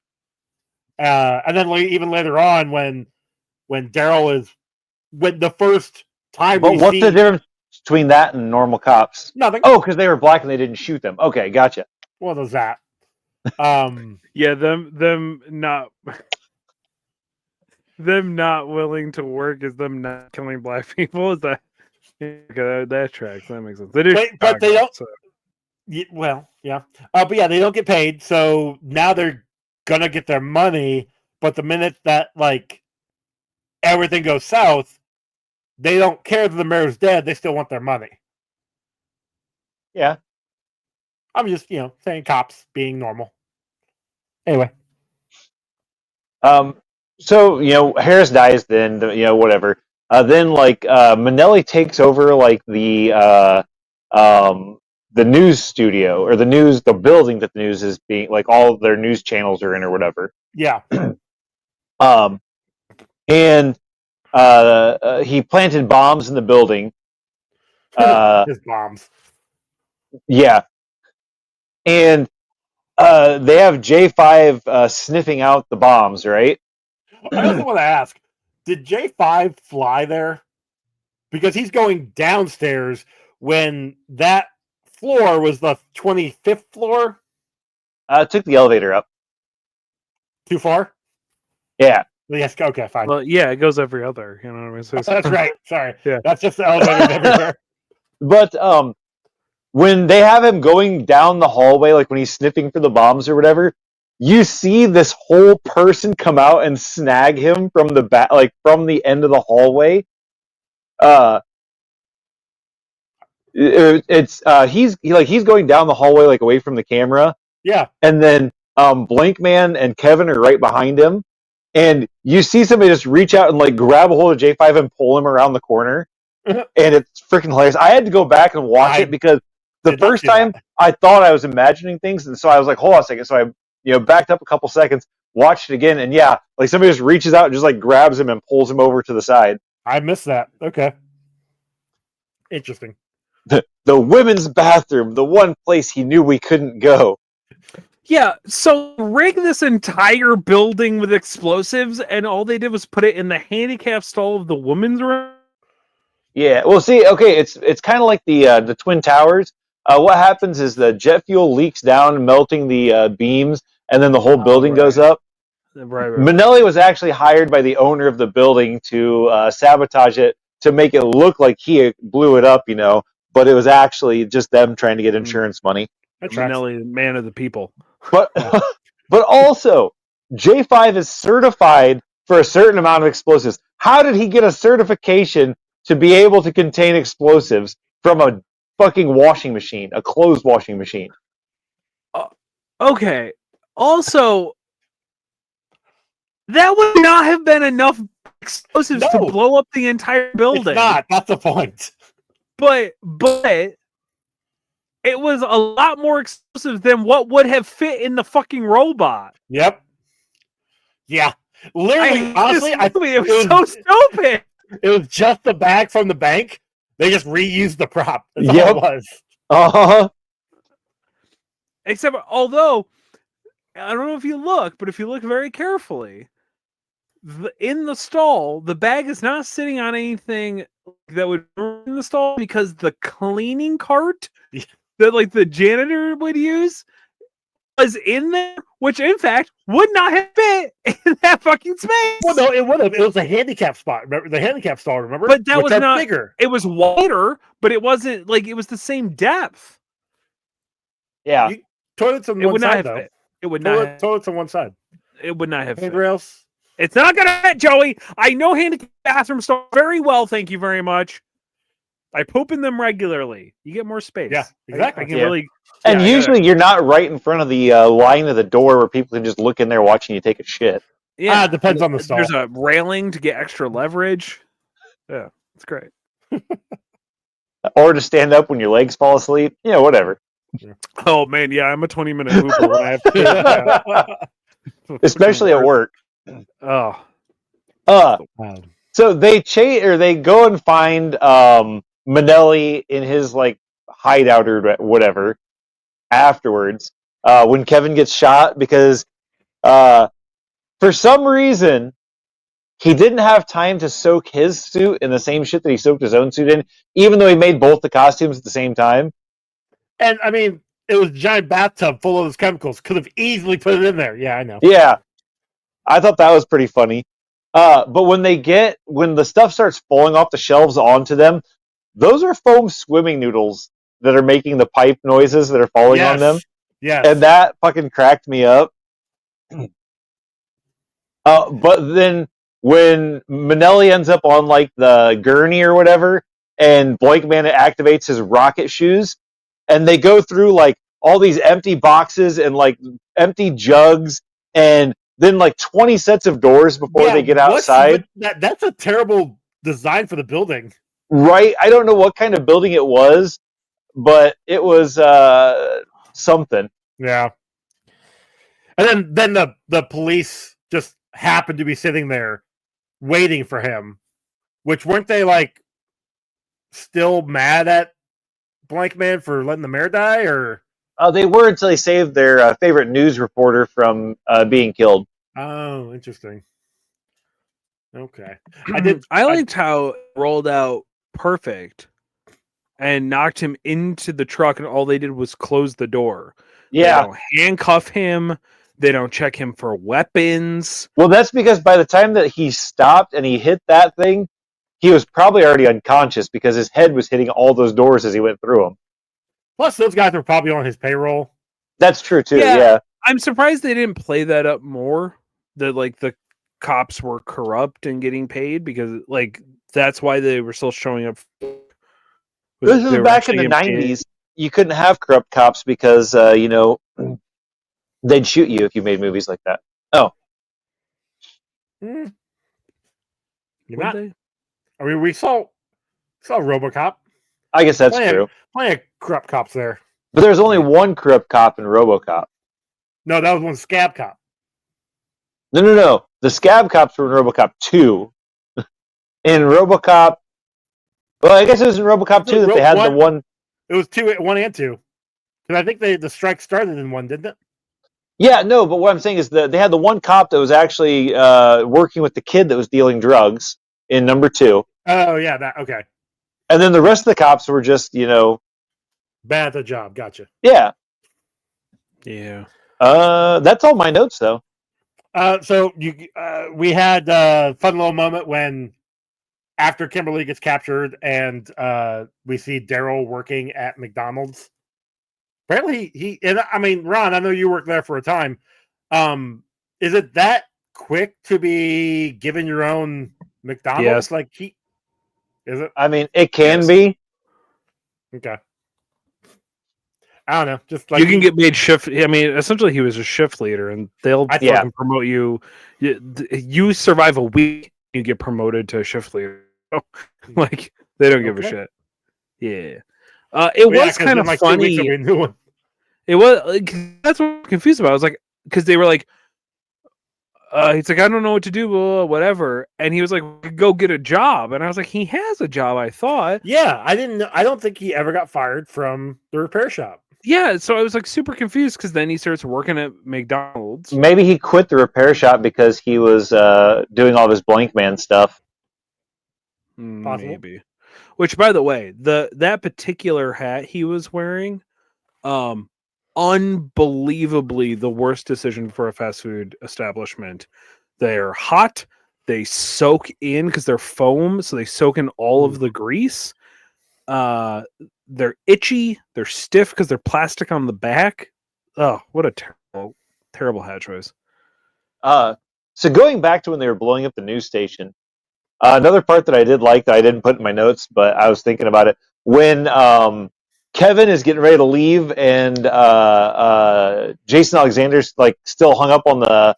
And then even later on, when Daryl is, when the first time, but what's the difference between that and normal cops? Nothing. Oh, because they were black and they didn't shoot them. Okay, gotcha. What was that? Yeah, them not willing to work is them not killing black people. Is that that tracks? That makes sense. They do, but they don't. So. Well, yeah, but yeah, they don't get paid. So now they're gonna get their money, but the minute that like everything goes south, they don't care that the mayor's dead. They still want their money. Yeah. I'm just, saying cops being normal. Anyway. So, Harris dies then, whatever. Then, Minnelli takes over, the news studio, or the building that the news is being, all of their news channels are in or whatever. Yeah. And he planted bombs in the building. His bombs. Yeah. And they have J5 sniffing out the bombs, right? I also want to ask, did J5 fly there? Because he's going downstairs when that floor was the 25th floor. Took the elevator up. Too far? Yeah. Yes. Okay, fine. Well, yeah, it goes every other. You know what I mean? So that's right. Sorry. Yeah. That's just the elevator everywhere. But when they have him going down the hallway, like when he's sniffing for the bombs or whatever, you see this whole person come out and snag him from the back, from the end of the hallway. He's going down the hallway, away from the camera. Yeah. And then Blankman and Kevin are right behind him. And you see somebody just reach out and grab a hold of J5 and pull him around the corner. And it's freaking hilarious. I had to go back and watch it because the first time I thought I was imagining things, and so I was like, hold on a second. So I backed up a couple seconds, watched it again, and yeah, somebody just reaches out and just grabs him and pulls him over to the side. I missed that. Okay. Interesting. The women's bathroom, the one place he knew we couldn't go. Yeah, so rig this entire building with explosives, and all they did was put it in the handicap stall of the women's room. Yeah, well, see, okay, it's kind of like the Twin Towers. What happens is the jet fuel leaks down, melting the beams, and then the whole building goes up. Right. Minnelli was actually hired by the owner of the building to sabotage it, to make it look like he blew it up, but it was actually just them trying to get insurance money. Minnelli, man of the people. But but also, J5 is certified for a certain amount of explosives. How did he get a certification to be able to contain explosives from a fucking washing machine, a closed washing machine? Okay. Also, that would not have been enough explosives to blow up the entire building. It's not. That's the point. But it was a lot more explosive than what would have fit in the fucking robot. Yep. Yeah. Literally, honestly, it was so stupid. It was just the bag from the bank. They just reused the prop. That's all it was. Uh-huh. Except, although, I don't know if you look, but if you look very carefully, in the stall, the bag is not sitting on anything that would be in the stall, because the cleaning cart that the janitor would use was in there, which in fact would not have fit in that fucking space. Well, no, it would have. It was a handicap spot. Remember the handicap stall? Remember? But that was not bigger. It was wider, but it wasn't it was the same depth. Yeah. Toilets on one side, though. It would not. Toilets on one side. It would not have handrails. It's not gonna fit, Joey. I know handicap bathroom stalls very well. Thank you very much. I poop in them regularly. You get more space. Yeah, exactly. I can really. And usually you're not right in front of the line of the door where people can just look in there watching you take a shit. Yeah, it depends on the stall. There's a railing to get extra leverage. Yeah, it's great. Or to stand up when your legs fall asleep. Yeah, whatever. Oh man, yeah, I'm a 20-minute pooper when I have to. Especially at work. Oh. So they go and find Minnelli in his hideout or whatever afterwards when Kevin gets shot, because for some reason he didn't have time to soak his suit in the same shit that he soaked his own suit in, even though he made both the costumes at the same time. And I mean, it was a giant bathtub full of those chemicals. Could have easily put it in there. Yeah, I know. Yeah, I thought that was pretty funny. But when the stuff starts falling off the shelves onto them, those are foam swimming noodles that are making the pipe noises that are falling on them. Yes. And that fucking cracked me up. But then when Manelli ends up on like the gurney or whatever, and Blankman activates his rocket shoes, and they go through like all these empty boxes and like empty jugs, and then like 20 sets of doors before they get outside. That's a terrible design for the building. Right? I don't know what kind of building it was, but it was something. Yeah. And then the police just happened to be sitting there waiting for him, which weren't they like still mad at Blankman for letting the mayor die, or they were until they saved their favorite news reporter from being killed. Oh, interesting. Okay. I liked how it rolled out perfect and knocked him into the truck, and all they did was close the door. Yeah. They don't handcuff him. They don't check him for weapons. Well, that's because by the time that he stopped and he hit that thing, he was probably already unconscious because his head was hitting all those doors as he went through them. Plus, those guys were probably on his payroll. That's true, too, yeah. I'm surprised they didn't play that up more, that, like, the cops were corrupt and getting paid, because, like, that's why they were still showing up. This is back in the 90s. You couldn't have corrupt cops because, they'd shoot you if you made movies like that. Oh. You're not. I mean, we saw RoboCop. I guess that's true. Plenty of corrupt cops there. But there's only one corrupt cop in RoboCop. No, that was one scab cop. No. The scab cops were in RoboCop 2. In RoboCop... Well, I guess it was in RoboCop 2 that they had the one... It was 1 and 2. Because I think the strike started in 1, didn't it? Yeah, no, but what I'm saying is that they had the one cop that was actually working with the kid that was dealing drugs in number 2. Oh, yeah, that okay. And then the rest of the cops were just, bad at the job. Gotcha. Yeah. Yeah. That's all my notes, though. So we had a fun little moment when after Kimberly gets captured and we see Daryl working at McDonald's. Apparently Ron, I know you worked there for a time. Is it that quick to be given your own McDonald's? Yes. Is it? I mean, it can be. Okay. I don't know. Just like you can get made shift. I mean, essentially, he was a shift leader, and they'll fucking promote you. You survive a week, you get promoted to a shift leader. Like, they don't give a shit. Yeah. It was kind of funny. It was that's what I'm confused about. I was like, because they were like, he's like, I don't know what to do, whatever, and he was like, go get a job, and I was like, he has a job, I thought. Yeah, I didn't know. I don't think he ever got fired from the repair shop. Yeah, so I was like super confused because then he starts working at McDonald's. Maybe he quit the repair shop because he was doing all this Blankman stuff. Maybe. Which, by the way, that particular hat he was wearing, unbelievably the worst decision for a fast food establishment. They're hot, they soak in because they're foam, so they soak in all of the grease. They're itchy, they're stiff because they're plastic on the back. Oh, what a terrible hat choice. So going back to when they were blowing up the news station, another part that I did like that I didn't put in my notes, but I was thinking about it, when Kevin is getting ready to leave and Jason Alexander's like still hung up on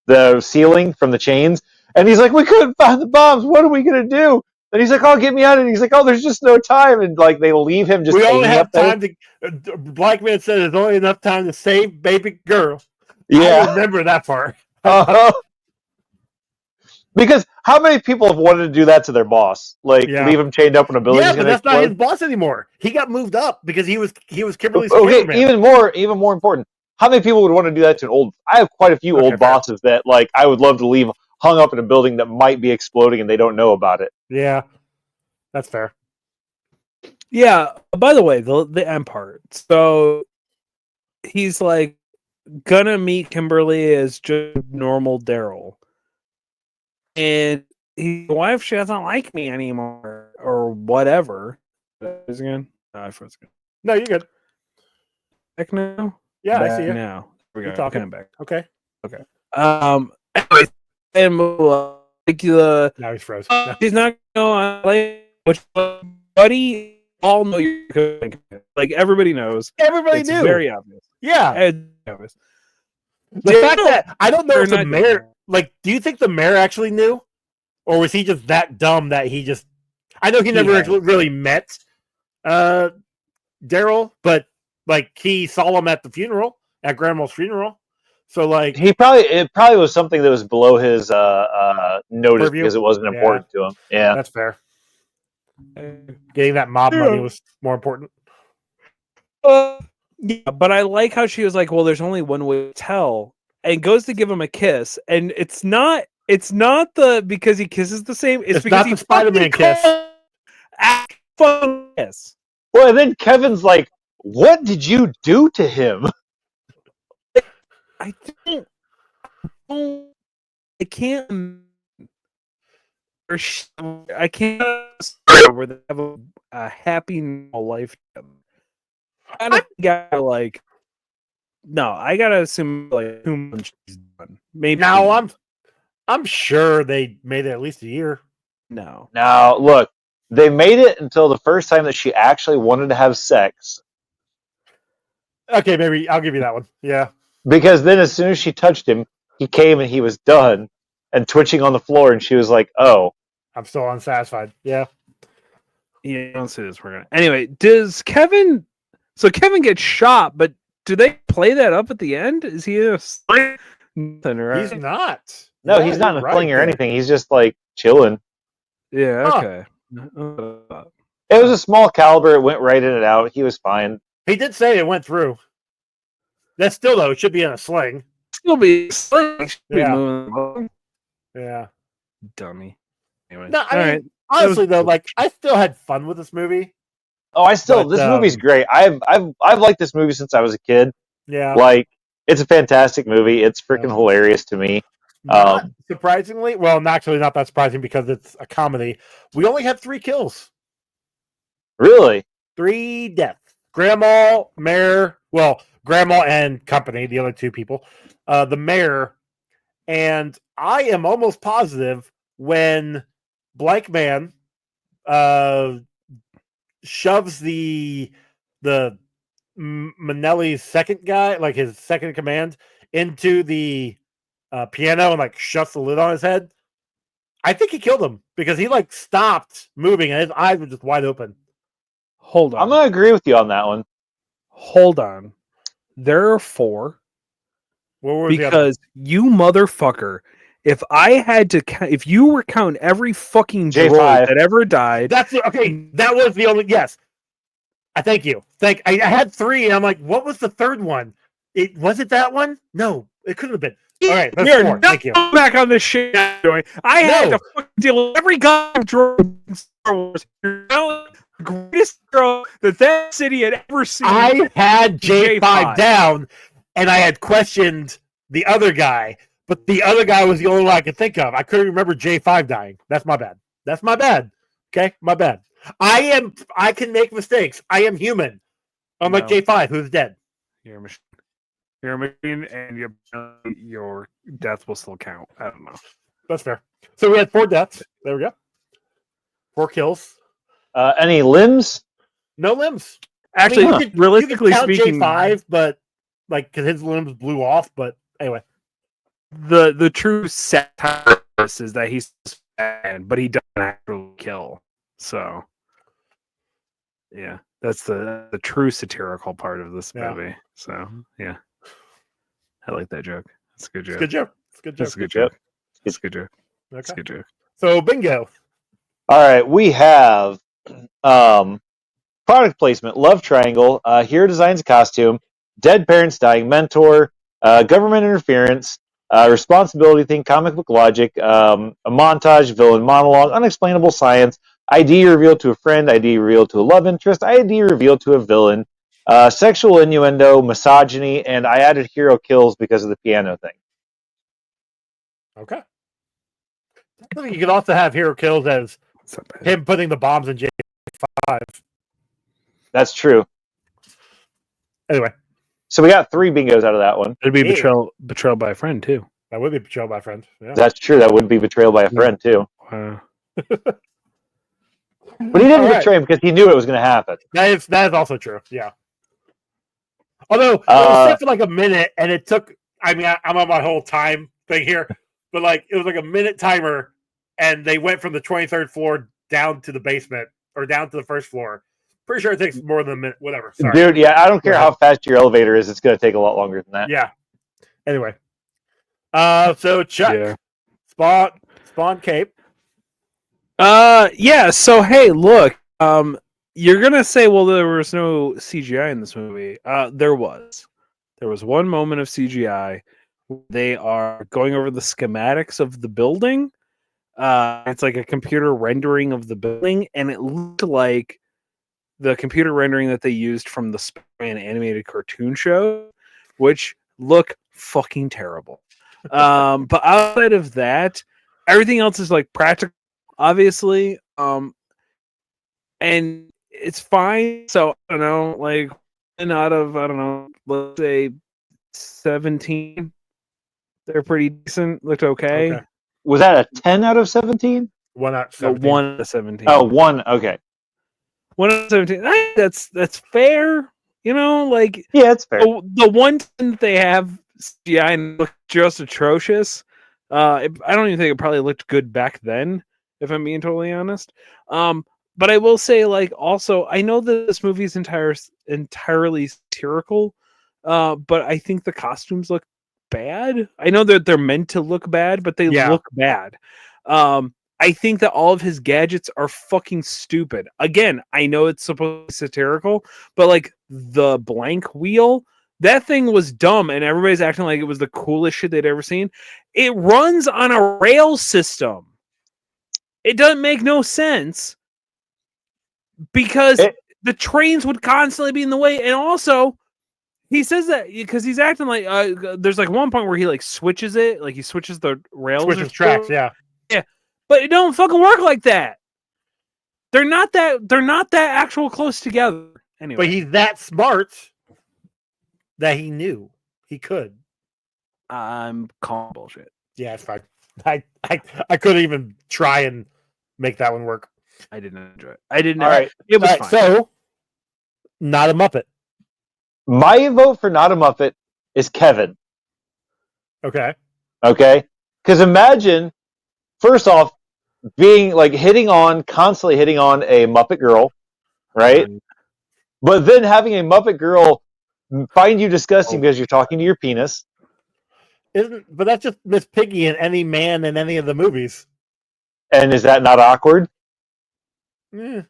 the ceiling from the chains, and he's like, we couldn't find the bombs, what are we gonna do? And he's like, oh, get me out. And he's like, oh, there's just no time. And like they leave him just. We only have time to. Blankman said there's only enough time to save baby girl. Yeah, I remember that part. Because how many people have wanted to do that to their boss? Like leave him chained up in a building. Yeah, but that's not his boss anymore. He got moved up because he was Kimberly's. Okay, even more important. How many people would want to do that to an old? I have quite a few old bosses that like I would love to leave hung up in a building that might be exploding and they don't know about it. Yeah, that's fair. Yeah. By the way, the end part. So he's like gonna meet Kimberly as just normal Daryl, and his wife, she doesn't like me anymore or whatever. Again, no, I froze again. No, you're good. Back now. Yeah, I see you now. we You're go. talking. Coming back. Okay. Anyways, and like the Now he's frozen. he's not going like which buddy. All know you're good. Like everybody knows. Everybody It's knew. very obvious. Yeah. It's obvious. The fact that I don't know if the not mayor, like, do you think the mayor actually knew, or was he just that dumb that he just? I know he never really met Daryl, but like he saw him at the funeral, at Grandma's funeral. So like it probably was something that was below his notice purview? because it wasn't important to him. Yeah, that's fair. Getting that mob money was more important. Yeah, but I like how she was like, "Well, there's only one way to tell," and goes to give him a kiss, and it's not the because he kisses the same. It's because not the Spider-Man kiss. Kiss. Well, and then Kevin's like, "What did you do to him?" I can't. I can't where they have a happy normal life. I don't gotta like. No, I gotta assume like 2 months she's done. Maybe now. I'm sure they made it at least a year. No. Now look, they made it until the first time that she actually wanted to have sex. Okay, maybe I'll give you that one. Yeah. Because then as soon as she touched him, he came and he was done and twitching on the floor, and she was like, "Oh, I'm still unsatisfied." Yeah. Yeah, I don't see this working. Anyway, does Kevin? So Kevin gets shot, but do they play that up at the end? Is he a sling? Nothing, right? He's not. no, he's not in a fling or anything. He's just like chilling." Yeah. Okay. It was a small caliber. It went right in and out. He was fine. He did say it went through. That's still though. It should be in a sling. Still be sling. Yeah. Yeah. Dummy. Anyway. No, I mean, honestly though, like I still had fun with this movie. Oh, this movie's great. I've liked this movie since I was a kid. Yeah. Like, it's a fantastic movie. It's freaking hilarious to me. Not surprisingly, well, actually not that surprising because it's a comedy. We only had 3 kills. Really? 3 deaths. Grandma, mayor, Grandma and company, the other 2 people. The mayor, and I am almost positive when Blankman shoves the Manelli's second guy, like his second in command, into the piano and like shuts the lid on his head. I think he killed him because he like stopped moving and his eyes were just wide open. Hold on. I'm gonna agree with you on that one. Hold on. There are 4. Because you motherfucker, if you were counting every fucking droid that ever died, that's okay. That was the only I thank you. I had 3, and I'm like, what was the third one? Was it that one? No, it couldn't have been. All right, that's 4. Thank you. Back on this shit. I had to fucking deal with every goddamn droid in Star Wars. You're now the greatest hero that city had ever seen. I had J5 down, and I had questioned the other guy, but the other guy was the only one I could think of. I couldn't remember J5 dying. That's my bad. Okay, my bad. I can make mistakes. I am human. Unlike J5, who's dead. You're a machine. You're a machine, and your death will still count. I don't know. That's fair. So we had 4 deaths. There we go. 4 kills. Any limbs? No limbs. Actually, realistically speaking, J5, but like because his limbs blew off. But anyway, the true satire is that he's bad, but he doesn't actually kill. So, yeah, that's the true satirical part of this movie. So, yeah, I like that joke. That's a good joke. It's a good joke. That's a good joke. It's a good joke. Okay. It's a good joke. So bingo. All right, we have product placement, love triangle, hero designs a costume, dead parents dying mentor, government interference, responsibility thing, comic book logic, a montage, villain monologue, unexplainable science, ID revealed to a friend, ID revealed to a love interest, ID revealed to a villain, sexual innuendo, misogyny, and I added hero kills because of the piano thing. Okay. I think you could also have hero kills as him putting the bombs in J5. That's true. Anyway. So we got 3 bingos out of that one. It'd be betrayal by a friend too. That would be betrayal by a friend. Yeah. That's true. That would be betrayal by a friend too. But he didn't betray him because he knew it was going to happen. That is also true. Yeah. Although it was set for like a minute, and it took. I mean, I'm on my whole time thing here, but like it was like a minute timer, and they went from the 23rd floor down to the basement or down to the first floor. Pretty sure it takes more than a minute. Whatever. Sorry. Dude, yeah, I don't care how fast your elevator is. It's going to take a lot longer than that. Yeah. Anyway. So Chuck, Spawn Cape. Yeah. So hey, look. You're gonna say, well, there was no CGI in this movie. There was. There was one moment of CGI. They are going over the schematics of the building. It's like a computer rendering of the building, and it looked like the computer rendering that they used from the Spider-Man animated cartoon show, which look fucking terrible. But outside of that, everything else is like practical, obviously. And it's fine. So I don't know, like out of let's say 17, they're pretty decent. Looked okay. Was that a 10 out of 17? 1 out of 17. 1 out of 17. Oh, 1. Okay. 1 out of 17. That's fair. You know, like yeah, it's fair. The one that they have CGI and looked just atrocious. I don't even think it probably looked good back then, if I'm being totally honest. But I will say, like, also, I know that this movie is entirely satirical, but I think the costumes look bad. I know that they're meant to look bad, but they look bad. I think that all of his gadgets are fucking stupid. Again, I know it's supposed to be satirical, but like the blank wheel, that thing was dumb, and everybody's acting like it was the coolest shit they'd ever seen. It runs on a rail system. It doesn't make no sense. Because the trains would constantly be in the way, and also he says that because he's acting like there's like one point where he like switches it, like he switches the rails, switches tracks, yeah, but it don't fucking work like that. They're not that actual close together. Anyway, but he's that smart that he knew he could. I'm calling bullshit. Yeah, it's fine. I couldn't even try and make that one work. I didn't enjoy it. I didn't. All right. It was fine. So, not a Muppet. My vote for not a Muppet is Kevin. Okay. Because imagine, first off, being like constantly hitting on a Muppet girl, right? But then having a Muppet girl find you disgusting because you're talking to your penis. But that's just Miss Piggy and any man in any of the movies. And is that not awkward? Yeah.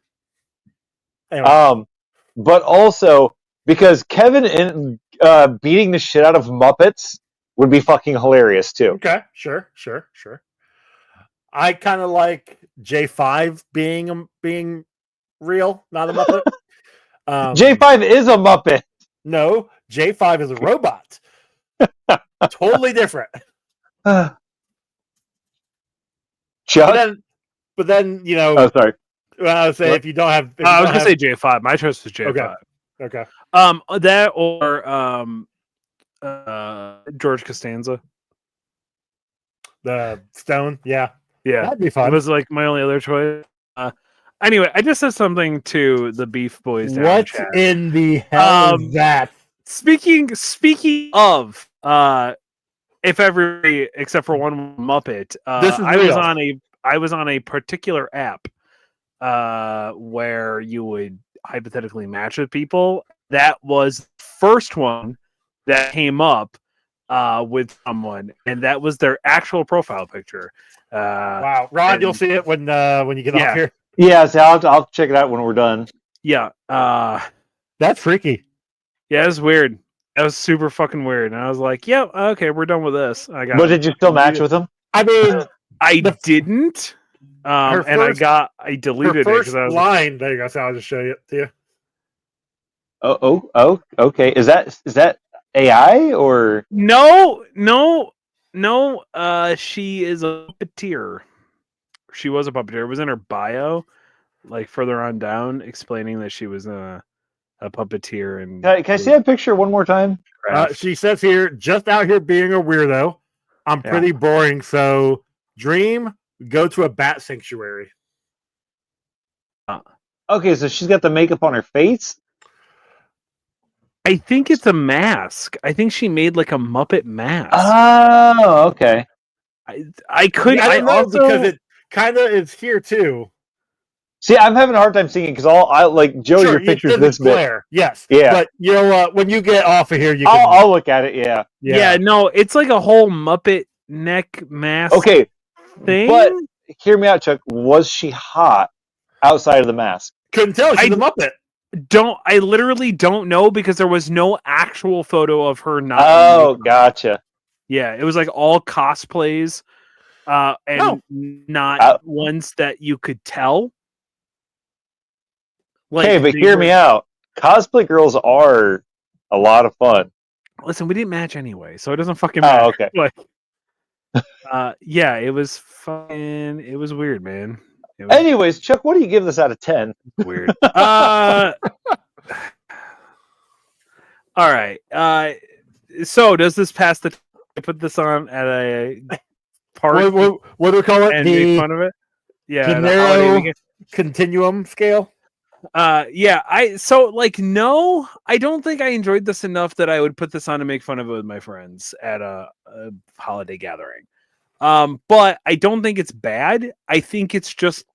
Anyway. But also because Kevin beating the shit out of Muppets would be fucking hilarious too. Okay, sure. I kind of like J5 being real, not a Muppet. J5 is a Muppet. No, J5 is a robot. Totally different. Chuck? But then you know. Oh, sorry. Well, I would say if you don't have, I was gonna say J5. My choice was J5. Okay. That or George Costanza. The Stone, yeah, that'd be fun. It was like my only other choice. Anyway, I just said something to the Beef Boys. Down what chat. In the hell is that? Speaking of, if everybody except for one Muppet, I was on a particular app where you would hypothetically match with people. That was the first one that came up with someone, and that was their actual profile picture. Wow, Rod, you'll see it when you get off here. Yeah, so I'll check it out when we're done. Yeah, that's freaky. Yeah, it's weird. That was super fucking weird, and I was like, "Yep, okay, we're done with this." But did you still match with him? I mean, I didn't. I deleted it because I was line. There you go. So I'll just show it to you. Oh, okay. Is that AI or no? She is a puppeteer. She was a puppeteer. It was in her bio, like further on down, explaining that she was a puppeteer and. Can I see that picture one more time? She says here, just out here being a weirdo. I'm pretty boring, so dream, go to a bat sanctuary. Okay, so she's got the makeup on her face. I think it's a mask. I think she made like a Muppet mask. Oh, okay. I could. I don't know also, because it kind of is here too. See, I'm having a hard time seeing it because I like Joe. Sure, your picture's this glare. Yes. Yeah. But you know, when you get off of here, you. I'll look at it. Yeah. Yeah. No, it's like a whole Muppet neck mask. Okay. Thing. But hear me out, Chuck. Was she hot outside of the mask? Couldn't tell. She's a Muppet. I literally don't know because there was no actual photo of her not. Oh, gotcha. Yeah, it was like all cosplays, and not ones that you could tell. Like, okay, but hear me out. Cosplay girls are a lot of fun. Listen, we didn't match anyway, so it doesn't fucking matter. Oh, okay. Like, yeah, it was fucking. It was weird, man. Anyways, Chuck, what do you give this out of 10? Weird. All right. So does this pass the? I put this on at a party. What do we call it? And make fun of it. Yeah. Janero continuum scale. Yeah. No, I don't think I enjoyed this enough that I would put this on to make fun of it with my friends at a holiday gathering. But I don't think it's bad. I think it's just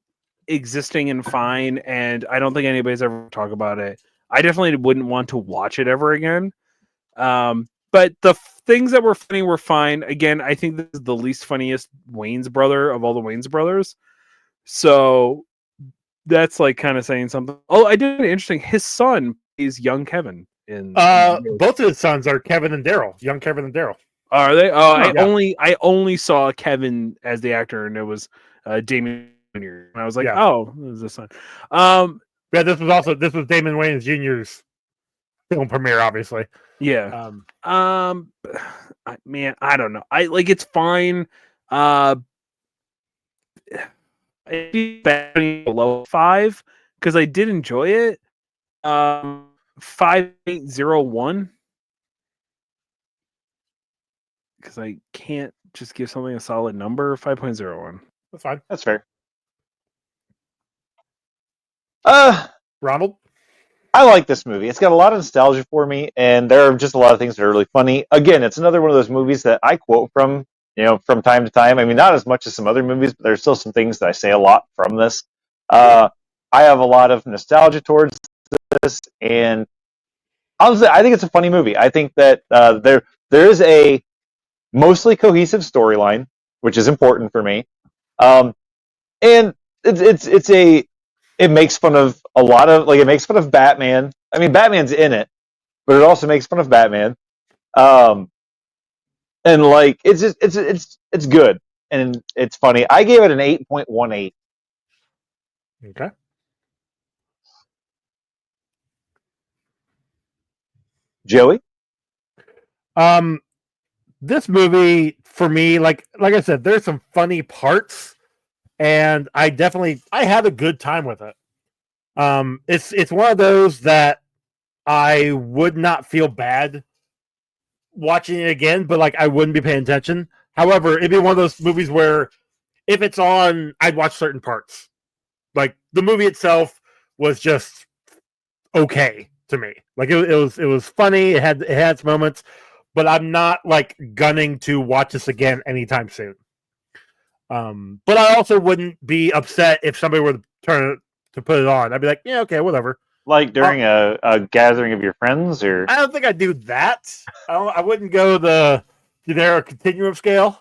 existing and fine, and I don't think anybody's ever talked about it. I definitely wouldn't want to watch it ever again. But the things that were funny were fine. Again, I think this is the least funniest Wayans brother of all the Wayans brothers. So that's like kind of saying something. Oh, I did interesting. His son is young Kevin in both of his sons are Kevin and Daryl, young Kevin and Daryl. Are they? Oh, I only saw Kevin as the actor, and it was Damon Jr. And I was like, oh, this is the son. Yeah, this was Damon Wayans Jr.'s film premiere, obviously. Yeah. Man, I don't know. It's fine. It'd be below 5 because I did enjoy it. 5.01. Because I can't just give something a solid number. 5.01. That's fine. That's fair. Ronald? I like this movie. It's got a lot of nostalgia for me, and there are just a lot of things that are really funny. Again, it's another one of those movies that I quote from time to time. I mean, not as much as some other movies, but there's still some things that I say a lot from this. I have a lot of nostalgia towards this, and honestly, I think it's a funny movie. I think that there is a mostly cohesive storyline, which is important for me, and it makes fun of a lot of it makes fun of Batman. I mean, Batman's in it, but it also makes fun of Batman. And it's good and it's funny. I gave it an 8.18. Okay. Joey? This movie for me, like I said, there's some funny parts, and I had a good time with it. It's one of those that I would not feel bad watching it again, but I wouldn't be paying attention. However, it'd be one of those movies where if it's on, I'd watch certain parts. Like the movie itself was just okay to me. It was funny. It had its moments, but I'm not gunning to watch this again anytime soon. But I also wouldn't be upset if somebody were to put it on. I'd be like, yeah, okay, whatever. Like during a gathering of your friends, or I don't think I'd do that. I wouldn't go the Janero continuum scale.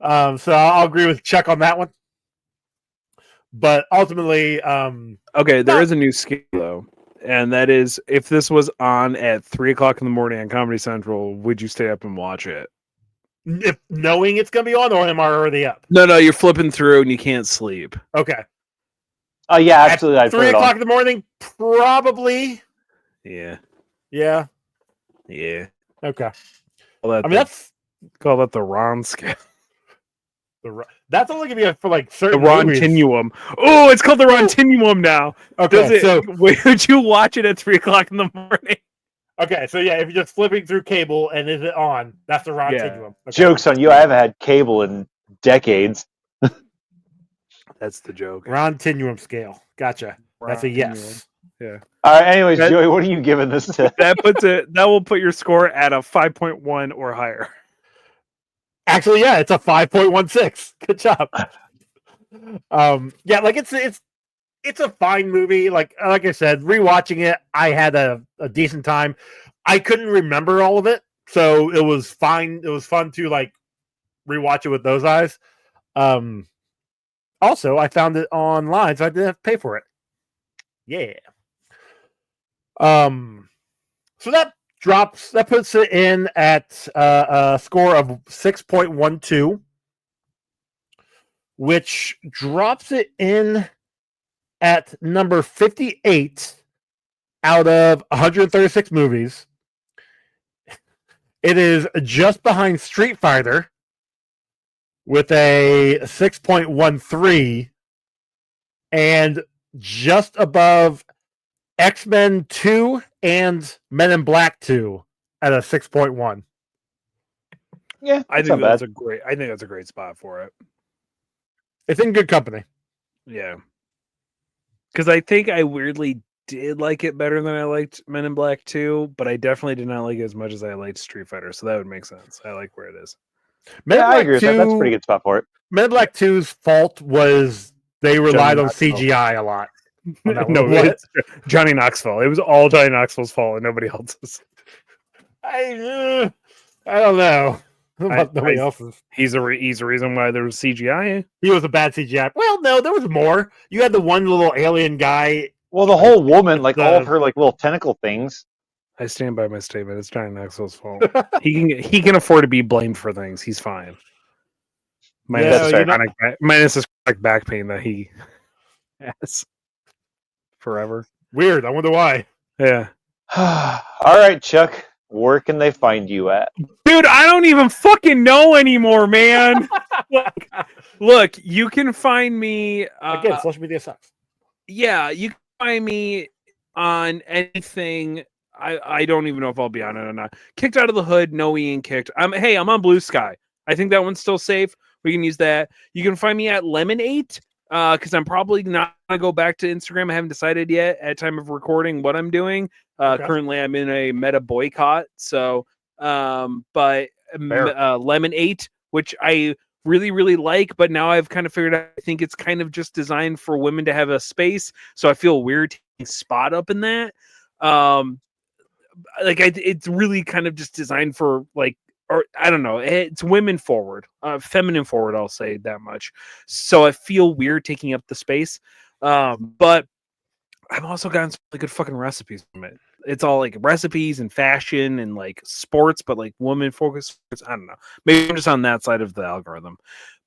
So I'll agree with Chuck on that one. But ultimately, okay, there is a new scale though, and that is if this was on at 3:00 in the morning on Comedy Central, would you stay up and watch it? If knowing it's gonna be on, or am I already up? No, you're flipping through and you can't sleep. Okay. Oh yeah, absolutely. At 3:00 in the morning, probably. Yeah. Yeah. Yeah. Okay. Call that the Ron scale. That's only gonna be for like The certain movies. Rontinuum. Oh, it's called the Rontinuum now. Okay, so would you watch it at 3:00 in the morning? Okay, so yeah, if you're just flipping through cable and is it on, that's the Rontinuum. Okay. Joke's on you. I haven't had cable in decades. That's the joke. Rontinuum scale. Gotcha. That's a yes. Yeah. All right. Anyways, Joey, what are you giving this to? That will put your score at a 5.1 or higher. Actually, yeah, it's a 5.16. Good job. Yeah, like it's a fine movie. Like I said, rewatching it, I had a decent time. I couldn't remember all of it, so it was fine. It was fun to like rewatch it with those eyes. Also, I found it online, so I didn't have to pay for it. Yeah. So that puts it in at a score of 6.12, which drops it in at number 58 out of 136 movies. It is just behind Street Fighter with a 6.13 and just above X-Men 2 and Men in Black 2 at a 6.1. Yeah, I think that's a great spot for it. It's in good company. Yeah. Because I think I weirdly did like it better than I liked Men in Black 2, but I definitely did not like it as much as I liked Street Fighter, so that would make sense. I like where it is. I agree with that. That's a pretty good spot for it. Men in Black 2's fault was they relied on CGI a lot. No, it's Johnny Knoxville. It was all Johnny Knoxville's fault and nobody else's. I don't know. Nobody else's. He's a reason why there was CGI. He was a bad CGI. Well, no, there was more. You had the one little alien guy. Well, the whole woman, like all of her like little tentacle things. I stand by my statement. It's Johnny Knoxville's fault. he can afford to be blamed for things. He's fine. Minus his chronic back pain that he has forever. Weird. I wonder why. Yeah. All right, Chuck. Where can they find you at? Dude, I don't even fucking know anymore, man. Look, you can find me again. Social media sucks. Yeah, you can find me on anything. I don't even know if I'll be on it or not. Kicked Out of the Hood, no Ian kicked. I'm on Blue Sky. I think that one's still safe. We can use that. You can find me at Lemon8, because I'm probably not gonna go back to Instagram. I haven't decided yet at time of recording what I'm doing. Currently I'm in a meta boycott. So but Lemon8, which I really, really like, but now I've kind of figured out I think it's kind of just designed for women to have a space. So I feel weird taking spot up in that. It's really kind of just designed for like, or I don't know, it's women forward, feminine forward, I'll say that much. So I feel weird taking up the space. But I've also gotten some really good fucking recipes from it. It's all like recipes and fashion and like sports, but like woman focused. I don't know. Maybe I'm just on that side of the algorithm.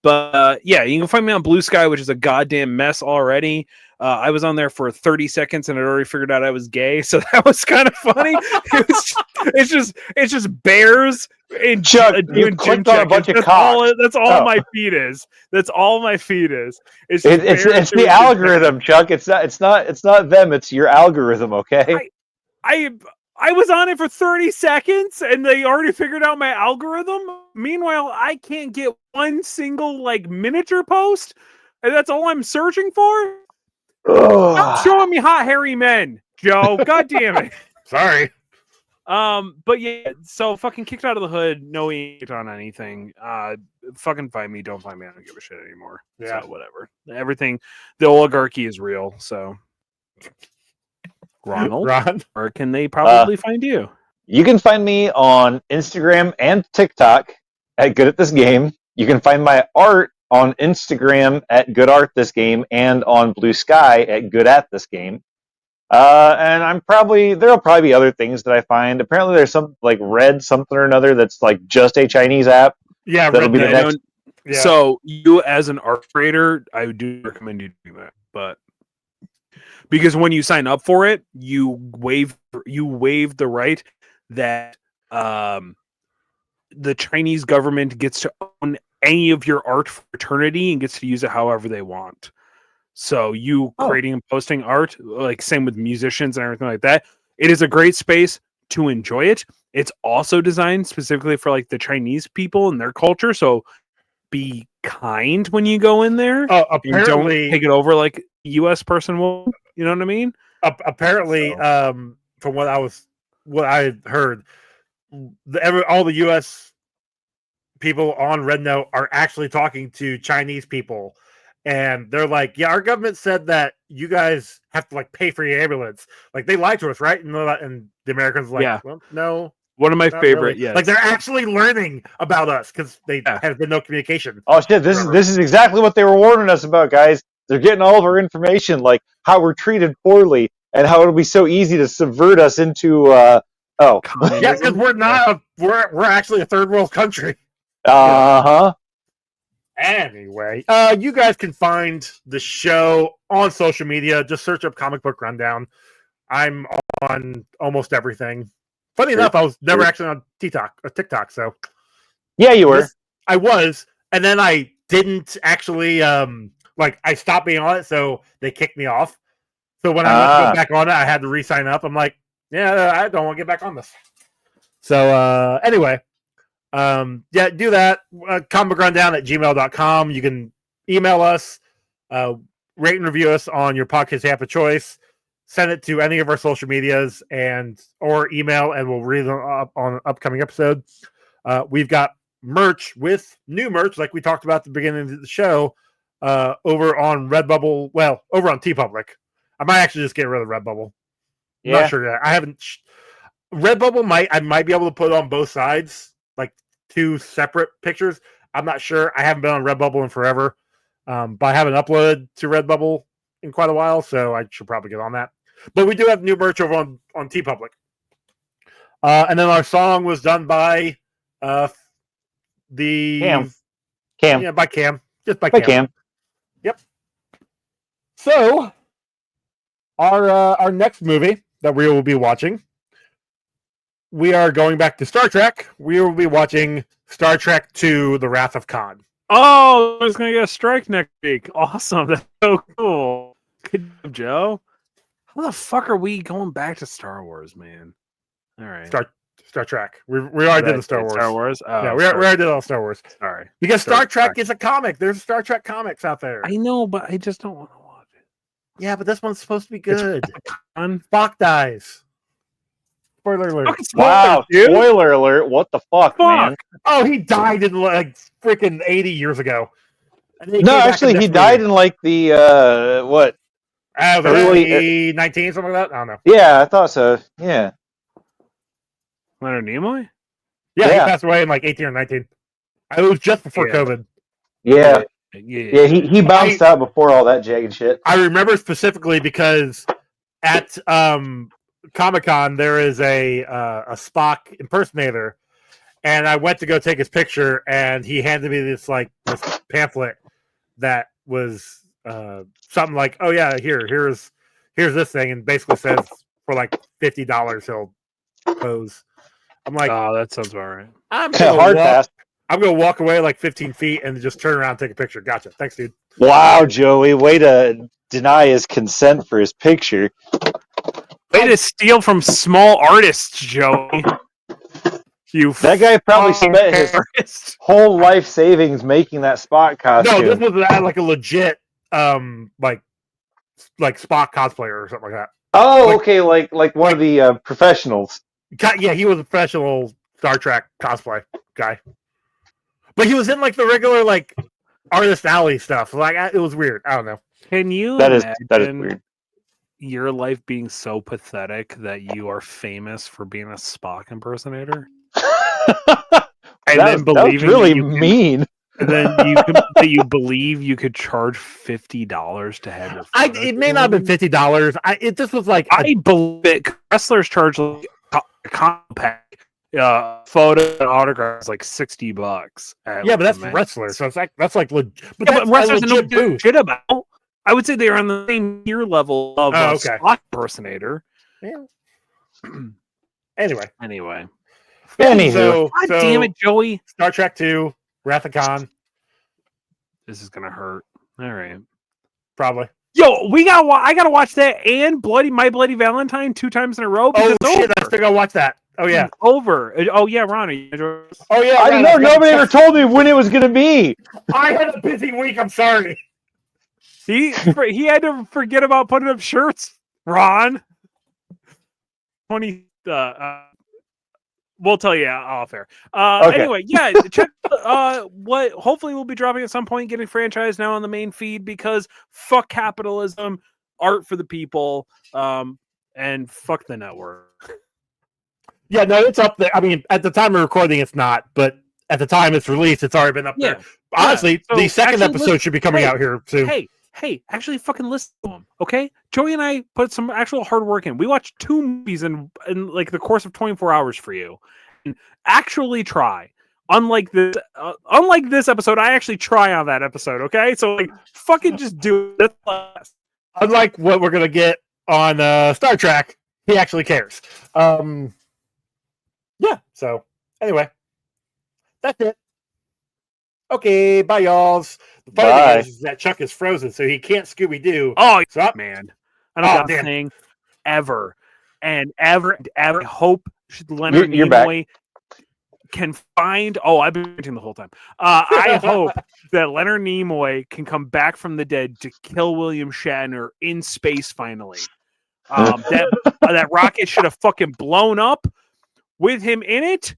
But yeah, you can find me on Blue Sky, which is a goddamn mess already. I was on there for 30 seconds and I'd already figured out I was gay, so that was kind of funny. It's just bears and Chuck, you clicked on a bunch of cocks. That's all my feed is. That's all my feed is. It's the algorithm, Chuck. It's not them. It's your algorithm. Okay. I was on it for 30 seconds and they already figured out my algorithm. Meanwhile, I can't get one single like miniature post, and that's all I'm searching for. Stop showing me hot hairy men, Joe. God damn it. Sorry. But yeah, so fucking Kicked Out of the Hood, no eat on anything. Fucking find me, don't find me, I don't give a shit anymore. Yeah, so whatever. Everything, the oligarchy is real, so Ron, where can they probably find you? You can find me on Instagram and TikTok at Good at This Game. You can find my art on Instagram at Good Art This Game and on Blue Sky at Good at This Game. And there'll probably be other things that I find. Apparently there's some like Red something or another that's like just a Chinese app. Yeah, that'll be the next. Yeah. So you as an art creator, I do recommend you do that, but because when you sign up for it, you waive the right that the Chinese government gets to own any of your art for eternity and gets to use it however they want. So you creating and posting art, like same with musicians and everything like that, it is a great space to enjoy it. It's also designed specifically for like the Chinese people and their culture. So be kind when you go in there. Apparently, and don't take it over like a U.S. person will. You know what I mean? Apparently, from what I heard, all the U.S. people on Red Note are actually talking to Chinese people, and they're like, "Yeah, our government said that you guys have to like pay for your ambulance. Like they lied to us, right?" And the Americans are like, "Well, no." One of my favorite, really. Like they're actually learning about us because they have been no communication. Oh shit! This is exactly what they were warning us about, guys. They're getting all of our information, like how we're treated poorly and how it'll be so easy to subvert us into. Yeah, because we're not. We're actually a third world country. Anyway, you guys can find the show on social media. Just search up Comic Book Rundown. I'm on almost everything. Funny enough, I was never actually on TikTok. So yeah, you were. I was, and then I didn't actually. I stopped being on it, so they kicked me off. So when I went to go back on it, I had to re-sign up. I'm like, yeah, I don't want to get back on this. So anyway, do that. comicrundown@gmail.com. You can email us, rate and review us on your podcast app of choice. Send it to any of our social medias or email, and we'll read them up on an upcoming episode. We've got merch with new merch, like we talked about at the beginning of the show, over on Redbubble. Well, over on TeePublic. I might actually just get rid of Redbubble. Yeah. Not sure yet. I haven't. Redbubble I might be able to put on both sides, like two separate pictures. I'm not sure. I haven't been on Redbubble in forever, but I haven't uploaded to Redbubble in quite a while, so I should probably get on that. But we do have new merch over on TeePublic. And then our song was done by Cam. Yeah, by Cam. Just by Cam. Yep. So our next movie that we will be watching, we are going back to Star Trek. We will be watching Star Trek II: The Wrath of Khan. Oh, I was going to get a strike next week. Awesome. That's so cool. Good job, Joe. How the fuck are we going back to Star Wars, man? All right. Star Trek. We already did the Star Wars. Star Wars? Oh, yeah, we already did all Star Wars. Sorry. Because Star Trek is a comic. There's Star Trek comics out there. I know, but I just don't want to watch it. Yeah, but this one's supposed to be good. Spock dies. Spoiler alert. Wow, spoiler alert. What the fuck, man? Oh, he died in like freaking 80 years ago. No, actually, he died in like the, what? Early 19, something like that? I don't know. Yeah, I thought so. Yeah. Leonard Nimoy? Yeah, he passed away in like 18 or 19. It was just before COVID. Yeah. He bounced out before all that jagged shit. I remember specifically because at Comic-Con there is a Spock impersonator, and I went to go take his picture, and he handed me this pamphlet that was something like, "Oh yeah, here's this thing," and basically says for like $50 he'll pose. I'm like, oh, that sounds about right. I'm gonna walk away like 15 feet and just turn around and take a picture. Gotcha. Thanks, dude. Wow, Joey, way to deny his consent for his picture. Way to steal from small artists, Joey. That guy probably spent his whole life savings making that Spock costume. No, this was like a legit like Spock cosplayer or something like that. Oh, okay, like one of the professionals. Yeah, he was a professional Star Trek cosplay guy. But he was in like the regular like Artist Alley stuff. Like it was weird. I don't know. Can you that is weird. Your life being so pathetic that you are famous for being a Spock impersonator? And then believing really mean. And then you believe you could charge $50 to have your it may not have been $50. It just was like I believe it. Wrestlers charge like a compact photo and autographs like $60. Yeah, but that's wrestlers, so it's like that's like legit. But wrestlers don't know shit about. I would say they are on the same tier level of a Spock impersonator. Yeah. Anyway. Anywho. God damn it, Joey. Star Trek II, Wrath of Khan. This is gonna hurt. All right. Probably. Yo, I gotta watch that and My Bloody Valentine 2 times in a row. Oh shit! I still gotta watch that. Oh yeah. It's over. Oh yeah, Ronnie. Oh yeah. I know nobody ever told me when it was gonna be. I had a busy week. I'm sorry. He had to forget about putting up shirts. Ron. 20. We'll tell you off air. Okay. Anyway, yeah, check what hopefully we'll be dropping at some point, getting franchised now on the main feed because fuck capitalism, art for the people, and fuck the network. Yeah, no, it's up there. I mean, at the time of recording, it's not, but at the time it's released, it's already been up there. Honestly, So the second episode should be coming out here soon. Hey, actually fucking listen to them, okay? Joey and I put some actual hard work in. We watched 2 movies in like the course of 24 hours for you. And actually try. Unlike this episode, I actually try on that episode, okay? So like fucking just do it. Unlike what we're gonna get on Star Trek, he actually cares. Yeah, so anyway. That's it. Okay, bye, y'all. The funny thing is that Chuck is frozen, so he can't Scooby-Doo. Oh, man. I don't got a thing ever. And ever hope Leonard Nimoy can find... Oh, I've been waiting the whole time. I hope that Leonard Nimoy can come back from the dead to kill William Shatner in space finally. That rocket should have fucking blown up with him in it.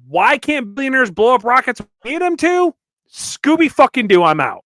Why can't billionaires blow up rockets we need them to? Scooby fucking do. I'm out.